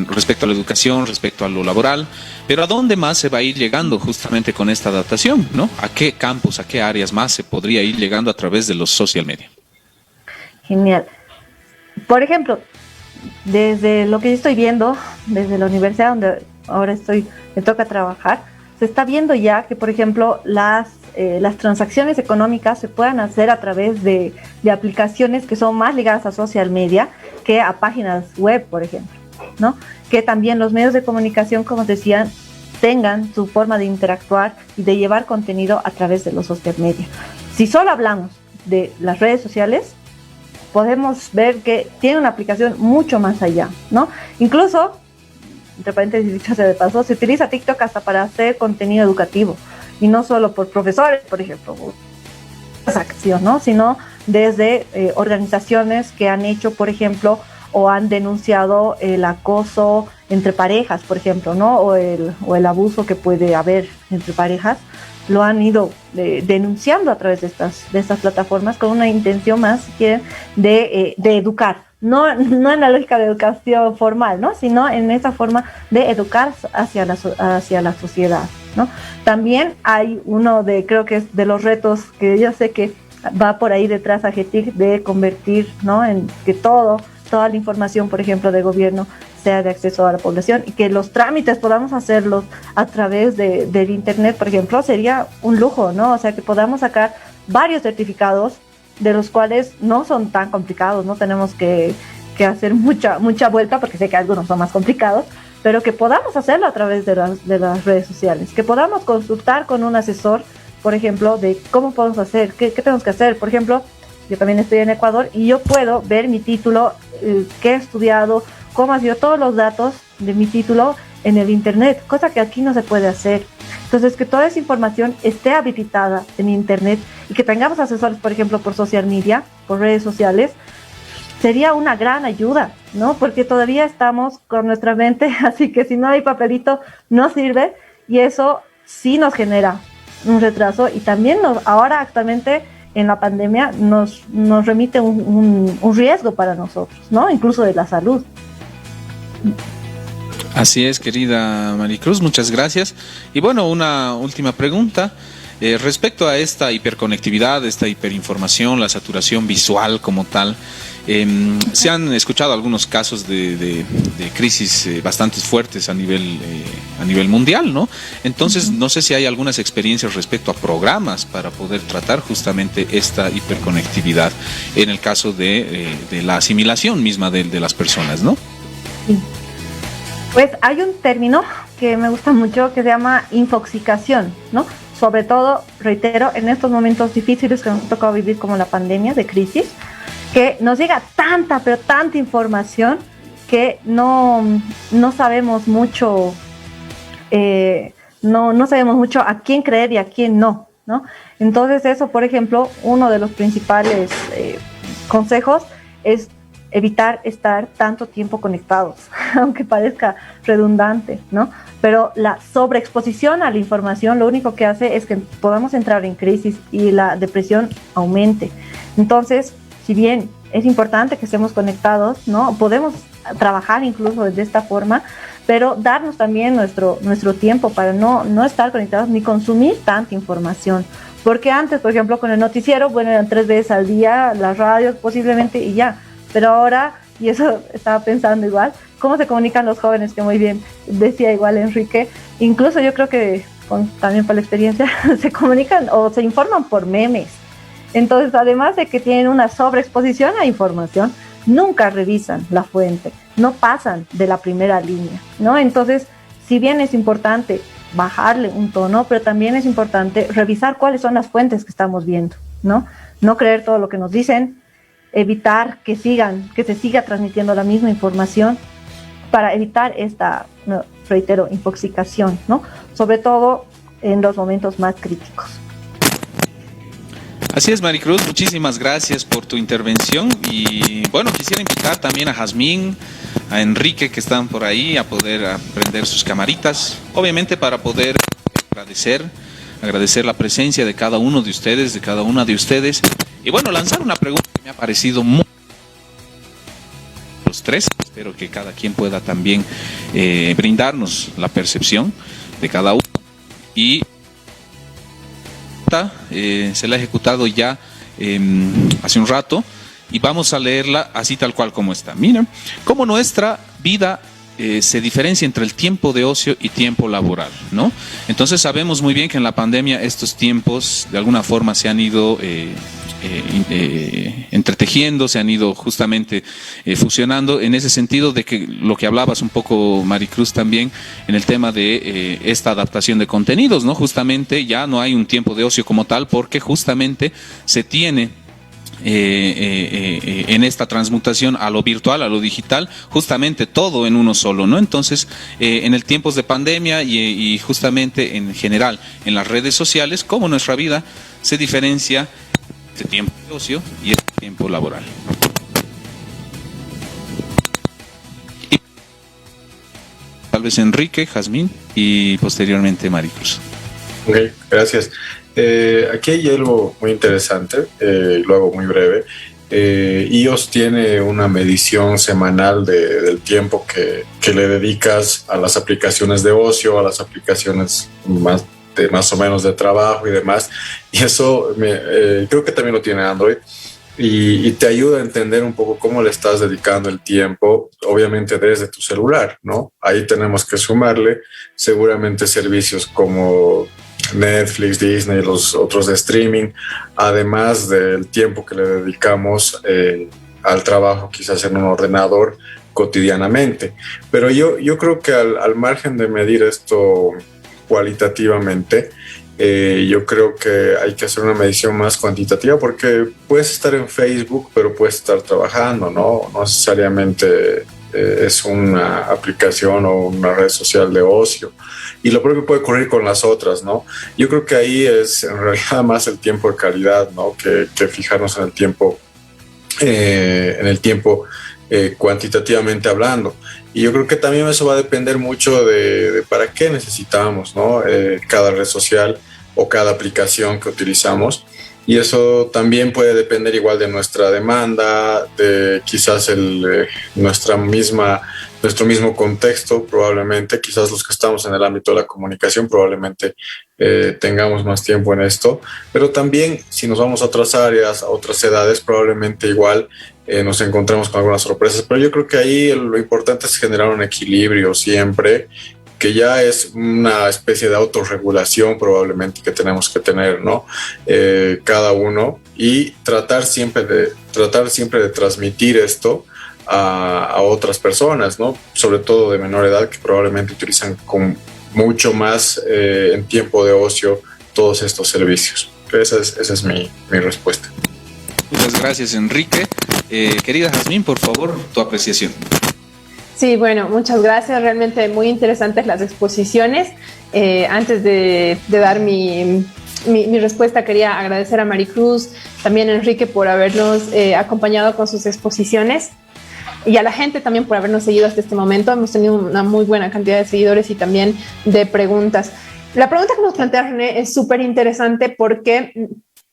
respecto a la educación, respecto a lo laboral, pero ¿a dónde más se va a ir llegando justamente con esta adaptación, ¿no? ¿A qué campos, a qué áreas más se podría ir llegando a través de los social media? Genial. Por ejemplo, desde lo que yo estoy viendo, desde la universidad donde ahora me toca trabajar, se está viendo ya que, por ejemplo, las transacciones económicas se puedan hacer a través de aplicaciones que son más ligadas a social media que a páginas web, por ejemplo, ¿no? Que también los medios de comunicación, como decían, tengan su forma de interactuar y de llevar contenido a través de los social media. Si solo hablamos de las redes sociales, podemos ver que tiene una aplicación mucho más allá, ¿no? Incluso, entre paréntesis, dicho sea de paso, se utiliza TikTok hasta para hacer contenido educativo, y no solo por profesores, por ejemplo, acción, ¿no? Sino desde organizaciones que han hecho, por ejemplo, o han denunciado el acoso entre parejas, por ejemplo, ¿no? O el abuso que puede haber entre parejas, lo han ido denunciando a través de estas plataformas con una intención más, si quieren, de educar. No en la lógica de educación formal, ¿no? Sino en esa forma de educar hacia la sociedad, ¿no? También hay creo que es de los retos que yo sé que va por ahí detrás a GETIC, de convertir, ¿no? En que todo toda la información, por ejemplo, del gobierno sea de acceso a la población y que los trámites podamos hacerlos a través del Internet, por ejemplo, sería un lujo, ¿no? O sea, que podamos sacar varios certificados de los cuales no son tan complicados, no tenemos que hacer mucha vuelta, porque sé que algunos son más complicados, pero que podamos hacerlo a través de las redes sociales, que podamos consultar con un asesor, por ejemplo, de cómo podemos hacer, qué tenemos que hacer. Por ejemplo, yo también estoy en Ecuador y yo puedo ver mi título, qué he estudiado, cómo ha sido, todos los datos de mi título en el Internet, cosa que aquí no se puede hacer. Entonces, que toda esa información esté habilitada en Internet y que tengamos asesores, por ejemplo, por social media, por redes sociales, sería una gran ayuda, ¿no? Porque todavía estamos con nuestra mente, así que si no hay papelito, no sirve, y eso sí nos genera un retraso, y también ahora actualmente en la pandemia nos remite un riesgo para nosotros, ¿no? Incluso de la salud. Así es, querida Maricruz, muchas gracias. Y bueno, una última pregunta. Respecto a esta hiperconectividad, esta hiperinformación, la saturación visual como tal, se han escuchado algunos casos de crisis bastante fuertes a nivel mundial, ¿no? Entonces, no sé si hay algunas experiencias respecto a programas para poder tratar justamente esta hiperconectividad en el caso de la asimilación misma de las personas, ¿no? Sí. Pues hay un término que me gusta mucho que se llama infoxicación, ¿no? Sobre todo, reitero, en estos momentos difíciles que nos ha tocado vivir, como la pandemia de crisis, que nos llega tanta, pero tanta información que no sabemos mucho, no sabemos mucho a quién creer y a quién no, ¿no? Entonces eso, por ejemplo, uno de los principales consejos es evitar estar tanto tiempo conectados, aunque parezca redundante, ¿no? Pero la sobreexposición a la información lo único que hace es que podamos entrar en crisis y la depresión aumente. Entonces, si bien es importante que estemos conectados, ¿no? Podemos trabajar incluso de esta forma, pero darnos también nuestro tiempo para no estar conectados ni consumir tanta información. Porque antes, por ejemplo, con el noticiero, bueno, eran 3 veces al día, las radios posiblemente y ya. Pero ahora, y eso estaba pensando igual, cómo se comunican los jóvenes, que muy bien decía igual Enrique, incluso yo creo que también por la experiencia se comunican o se informan por memes. Entonces, además de que tienen una sobreexposición a información, nunca revisan la fuente, no pasan de la primera línea, ¿no? Entonces, si bien es importante bajarle un tono, pero también es importante revisar cuáles son las fuentes que estamos viendo, ¿no? No creer todo lo que nos dicen, evitar que se siga transmitiendo la misma información para evitar esta, reitero, infoxicación, ¿no? Sobre todo en los momentos más críticos. Así es, Maricruz, muchísimas gracias por tu intervención y bueno, quisiera invitar también a Jazmín, a Enrique, que están por ahí, a poder prender sus camaritas, obviamente para poder agradecer la presencia de cada uno de ustedes, de cada una de ustedes, y bueno, lanzar una pregunta que me ha parecido muy... Los tres, espero que cada quien pueda también brindarnos la percepción de cada uno, y se la ha ejecutado ya hace un rato, y vamos a leerla así tal cual como está. Mira, cómo nuestra vida se diferencia entre el tiempo de ocio y tiempo laboral, ¿no? Entonces sabemos muy bien que en la pandemia estos tiempos de alguna forma se han ido entretejiendo, se han ido justamente fusionando en ese sentido de que lo que hablabas un poco, Maricruz, también en el tema de esta adaptación de contenidos, ¿no? Justamente ya no hay un tiempo de ocio como tal, porque justamente se tiene en esta transmutación a lo virtual, a lo digital, justamente todo en uno solo, ¿no? Entonces, en el tiempos de pandemia y justamente en general en las redes sociales, cómo nuestra vida se diferencia este tiempo de ocio y este tiempo laboral. Y tal vez Enrique, Jazmín y posteriormente Maricruz. Ok, gracias. Aquí hay algo muy interesante, lo hago muy breve. iOS tiene una medición semanal del tiempo que le dedicas a las aplicaciones de ocio, a las aplicaciones más o menos de trabajo y demás. Y eso creo que también lo tiene Android. y te ayuda a entender un poco cómo le estás dedicando el tiempo, obviamente desde tu celular, ¿no? Ahí tenemos que sumarle seguramente servicios como Netflix, Disney, los otros de streaming, además del tiempo que le dedicamos al trabajo, quizás en un ordenador cotidianamente. Pero yo creo que al margen de medir esto cualitativamente, yo creo que hay que hacer una medición más cuantitativa, porque puedes estar en Facebook, pero puedes estar trabajando, ¿no? No necesariamente es una aplicación o una red social de ocio. Y lo propio puede ocurrir con las otras, ¿no? Yo creo que ahí es en realidad más el tiempo de calidad, ¿no? Que fijarnos en el tiempo cuantitativamente hablando. Y yo creo que también eso va a depender mucho de para qué necesitamos, ¿no? Cada red social o cada aplicación que utilizamos. Y eso también puede depender igual de nuestra demanda, de quizás nuestro mismo contexto, probablemente. Quizás los que estamos en el ámbito de la comunicación probablemente tengamos más tiempo en esto. Pero también si nos vamos a otras áreas, a otras edades, probablemente igual nos encontramos con algunas sorpresas. Pero yo creo que ahí lo importante es generar un equilibrio siempre, que ya es una especie de autorregulación probablemente que tenemos que tener, ¿no? Cada uno, y tratar siempre de transmitir esto a otras personas, ¿no? Sobre todo de menor edad, que probablemente utilizan con mucho más en tiempo de ocio todos estos servicios. Esa es mi respuesta. Muchas gracias, Enrique. Querida Jazmín, por favor, tu apreciación. Sí, bueno, muchas gracias. Realmente muy interesantes las exposiciones. Antes de dar mi respuesta, quería agradecer a Maricruz, también a Enrique por habernos acompañado con sus exposiciones, y a la gente también por habernos seguido hasta este momento. Hemos tenido una muy buena cantidad de seguidores y también de preguntas. La pregunta que nos plantea René es súper interesante porque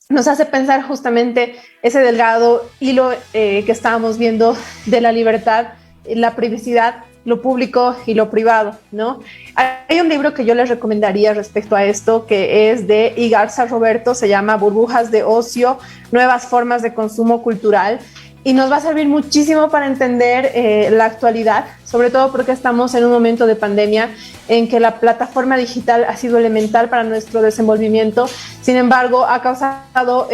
nos hace pensar justamente ese delgado hilo que estábamos viendo de la libertad, la privacidad, lo público y lo privado, ¿no? Hay un libro que yo les recomendaría respecto a esto, que es de Igarza Roberto, se llama Burbujas de Ocio, Nuevas Formas de Consumo Cultural, y nos va a servir muchísimo para entender la actualidad, sobre todo porque estamos en un momento de pandemia en que la plataforma digital ha sido elemental para nuestro desenvolvimiento. Sin embargo, ha causado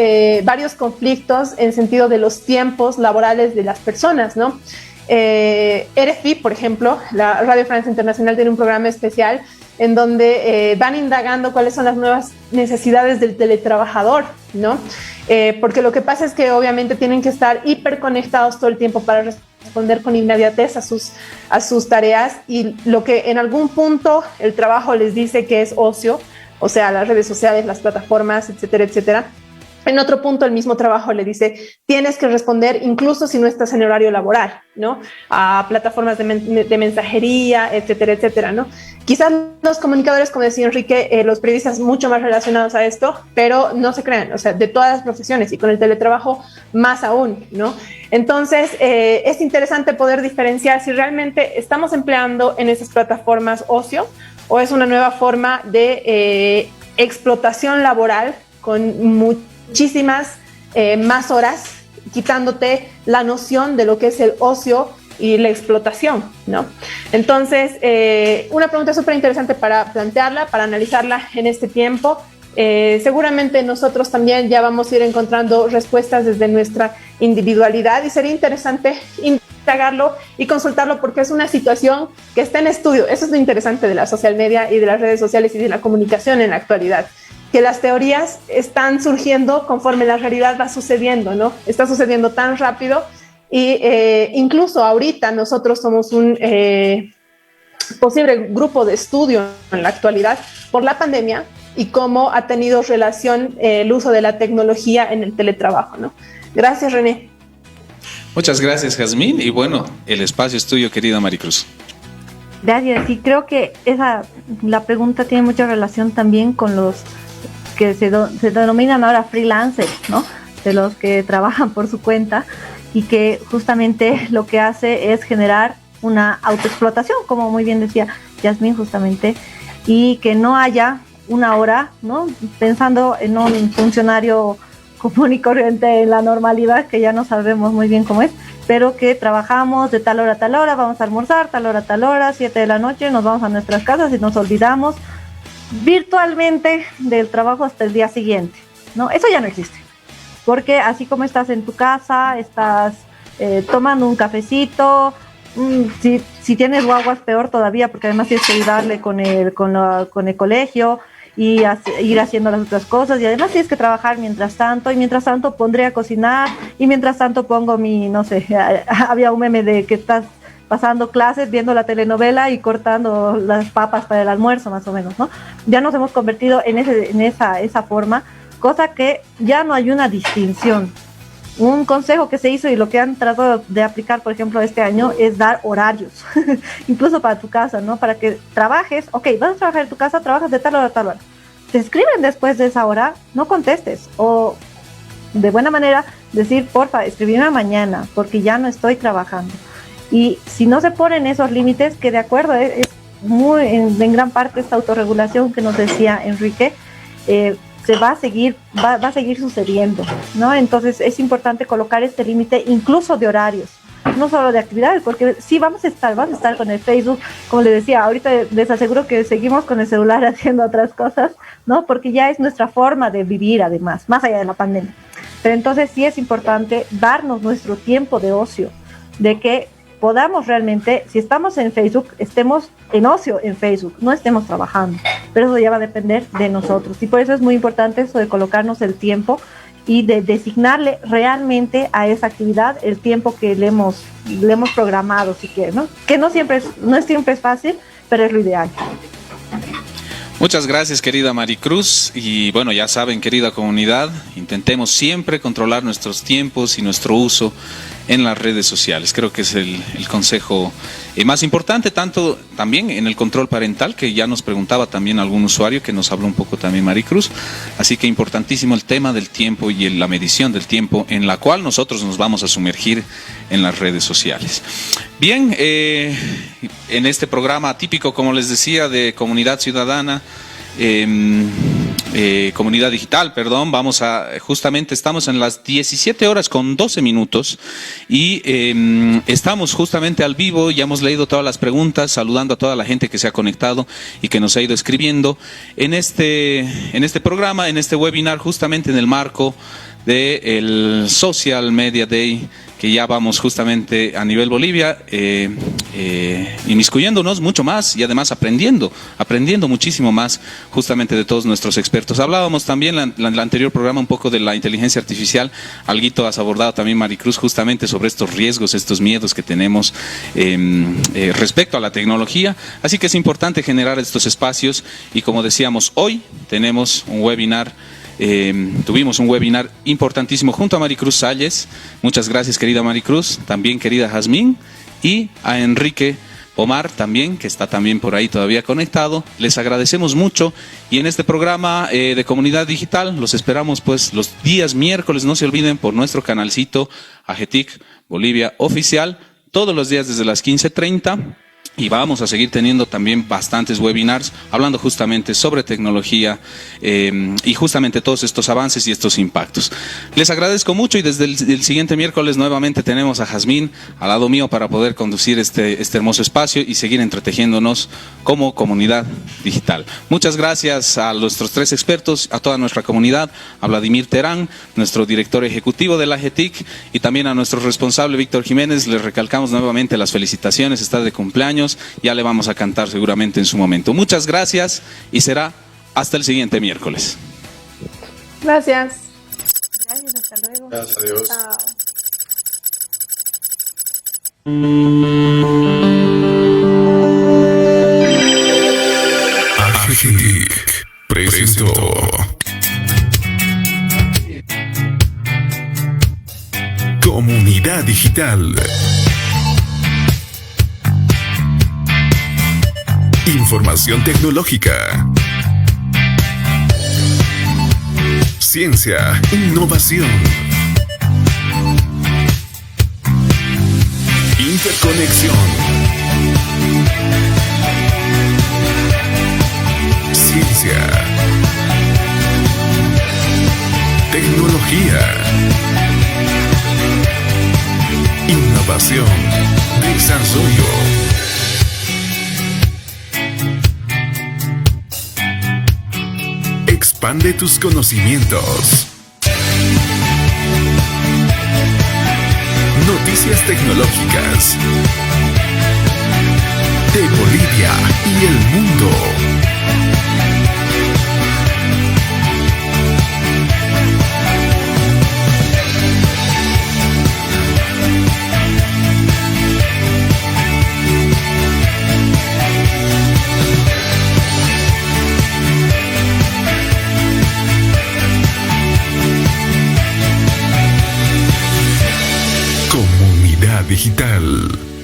varios conflictos en sentido de los tiempos laborales de las personas, ¿no? RFI, por ejemplo, la Radio Francia Internacional, tiene un programa especial en donde van indagando cuáles son las nuevas necesidades del teletrabajador, ¿no? Porque lo que pasa es que obviamente tienen que estar hiperconectados todo el tiempo para responder con inmediatez a sus tareas, y lo que en algún punto el trabajo les dice que es ocio, o sea, las redes sociales, las plataformas, etcétera, etcétera. En otro punto, el mismo trabajo le dice, tienes que responder incluso si no estás en horario laboral, ¿no? A plataformas de mensajería, etcétera, etcétera, ¿no? Quizás los comunicadores, como decía Enrique, los periodistas mucho más relacionados a esto, pero no se crean, o sea, de todas las profesiones, y con el teletrabajo más aún, ¿no? Entonces, es interesante poder diferenciar si realmente estamos empleando en esas plataformas ocio o es una nueva forma de explotación laboral con muchísimas más horas, quitándote la noción de lo que es el ocio y la explotación, ¿no? Entonces, una pregunta súper interesante para plantearla, para analizarla en este tiempo. Seguramente nosotros también ya vamos a ir encontrando respuestas desde nuestra individualidad, y sería interesante indagarlo y consultarlo, porque es una situación que está en estudio. Eso es lo interesante de la social media y de las redes sociales y de la comunicación en la actualidad, que las teorías están surgiendo conforme la realidad va sucediendo, ¿no? Está sucediendo tan rápido, y incluso ahorita nosotros somos un posible grupo de estudio en la actualidad por la pandemia y cómo ha tenido relación el uso de la tecnología en el teletrabajo, ¿no? Gracias, René. Muchas gracias, Jazmín, y bueno, el espacio es tuyo, querida Maricruz. Gracias, y creo que la pregunta tiene mucha relación también con los que se denominan ahora freelancers, ¿no? De los que trabajan por su cuenta y que justamente lo que hace es generar una autoexplotación, como muy bien decía Jazmín justamente, y que no haya una hora, ¿no? Pensando en un funcionario común y corriente en la normalidad, que ya no sabemos muy bien cómo es, pero que trabajamos de tal hora a tal hora, vamos a almorzar, tal hora, 7 de la noche, nos vamos a nuestras casas y nos olvidamos virtualmente del trabajo hasta el día siguiente, ¿no? Eso ya no existe, porque así como estás en tu casa, estás tomando un cafecito, si tienes guaguas peor todavía, porque además tienes que ayudarle con el colegio y ir haciendo las otras cosas, y además tienes que trabajar mientras tanto, y mientras tanto pondré a cocinar, y mientras tanto pongo no sé, había un meme de que estás pasando clases, viendo la telenovela y cortando las papas para el almuerzo, más o menos, ¿no? Ya nos hemos convertido en esa forma, cosa que ya no hay una distinción. Un consejo que se hizo y lo que han tratado de aplicar, por ejemplo, este año, es dar horarios, incluso para tu casa, ¿no? Para que trabajes, ok, vas a trabajar en tu casa, trabajas de tal hora a tal hora. Te escriben después de esa hora, no contestes, o de buena manera decir, porfa, escribime mañana, porque ya no estoy trabajando. Y si no se ponen esos límites, que de acuerdo, es muy en gran parte esta autorregulación que nos decía Enrique, se va a seguir sucediendo, ¿no? Entonces es importante colocar este límite incluso de horarios, no solo de actividades, porque sí vamos a estar con el Facebook, como les decía, ahorita les aseguro que seguimos con el celular haciendo otras cosas, ¿no? Porque ya es nuestra forma de vivir, además, más allá de la pandemia. Pero entonces sí es importante darnos nuestro tiempo de ocio, de que podamos realmente, si estamos en Facebook, estemos en ocio en Facebook, no estemos trabajando, pero eso ya va a depender de nosotros, y por eso es muy importante eso de colocarnos el tiempo y de designarle realmente a esa actividad el tiempo que le hemos programado, si quieren, ¿no? Que no siempre es fácil, pero es lo ideal. Muchas gracias, querida Maricruz. Y bueno, ya saben, querida comunidad, intentemos siempre controlar nuestros tiempos y nuestro uso en las redes sociales. Creo que es el consejo más importante, tanto también en el control parental, que ya nos preguntaba también algún usuario, que nos habló un poco también Maricruz. Así que importantísimo el tema del tiempo y la medición del tiempo en la cual nosotros nos vamos a sumergir en las redes sociales. Bien, en este programa típico, como les decía, de Comunidad Ciudadana, Comunidad Digital, perdón, justamente estamos en las 17:12 y estamos justamente al vivo. Ya hemos leído todas las preguntas, saludando a toda la gente que se ha conectado y que nos ha ido escribiendo en este programa, en este webinar, justamente en el marco del Social Media Day, que ya vamos justamente a nivel Bolivia, inmiscuyéndonos mucho más y además aprendiendo muchísimo más justamente de todos nuestros expertos. Hablábamos también en el anterior programa un poco de la inteligencia artificial. Alguito has abordado también, Maricruz, justamente sobre estos riesgos, estos miedos que tenemos respecto a la tecnología. Así que es importante generar estos espacios, y como decíamos, hoy tenemos un webinar. Tuvimos un webinar importantísimo junto a Maricruz Salles. Muchas gracias, querida Maricruz, también querida Jazmín, y a Enrique Pomar también, que está también por ahí todavía conectado. Les agradecemos mucho, y en este programa de Comunidad Digital los esperamos pues los días miércoles, no se olviden, por nuestro canalcito AGETIC Bolivia Oficial, todos los días desde las 15:30. Y vamos a seguir teniendo también bastantes webinars hablando justamente sobre tecnología y justamente todos estos avances y estos impactos. Les agradezco mucho, y desde el siguiente miércoles nuevamente tenemos a Jazmín al lado mío para poder conducir este hermoso espacio y seguir entretejiéndonos como comunidad digital. Muchas gracias a nuestros 3 expertos, a toda nuestra comunidad, a Vladimir Terán, nuestro director ejecutivo de la AGETIC, y también a nuestro responsable Víctor Jiménez. Les recalcamos nuevamente las felicitaciones, está de cumpleaños. Ya le vamos a cantar seguramente en su momento. Muchas gracias, y será hasta el siguiente miércoles. Gracias. Gracias, hasta luego. Gracias, adiós. Chao. AGETIC presentó Comunidad Digital. Información tecnológica. Ciencia, innovación. Interconexión. Ciencia. Tecnología. Expande tus conocimientos. Noticias tecnológicas de Bolivia y el mundo. Comunidad digital.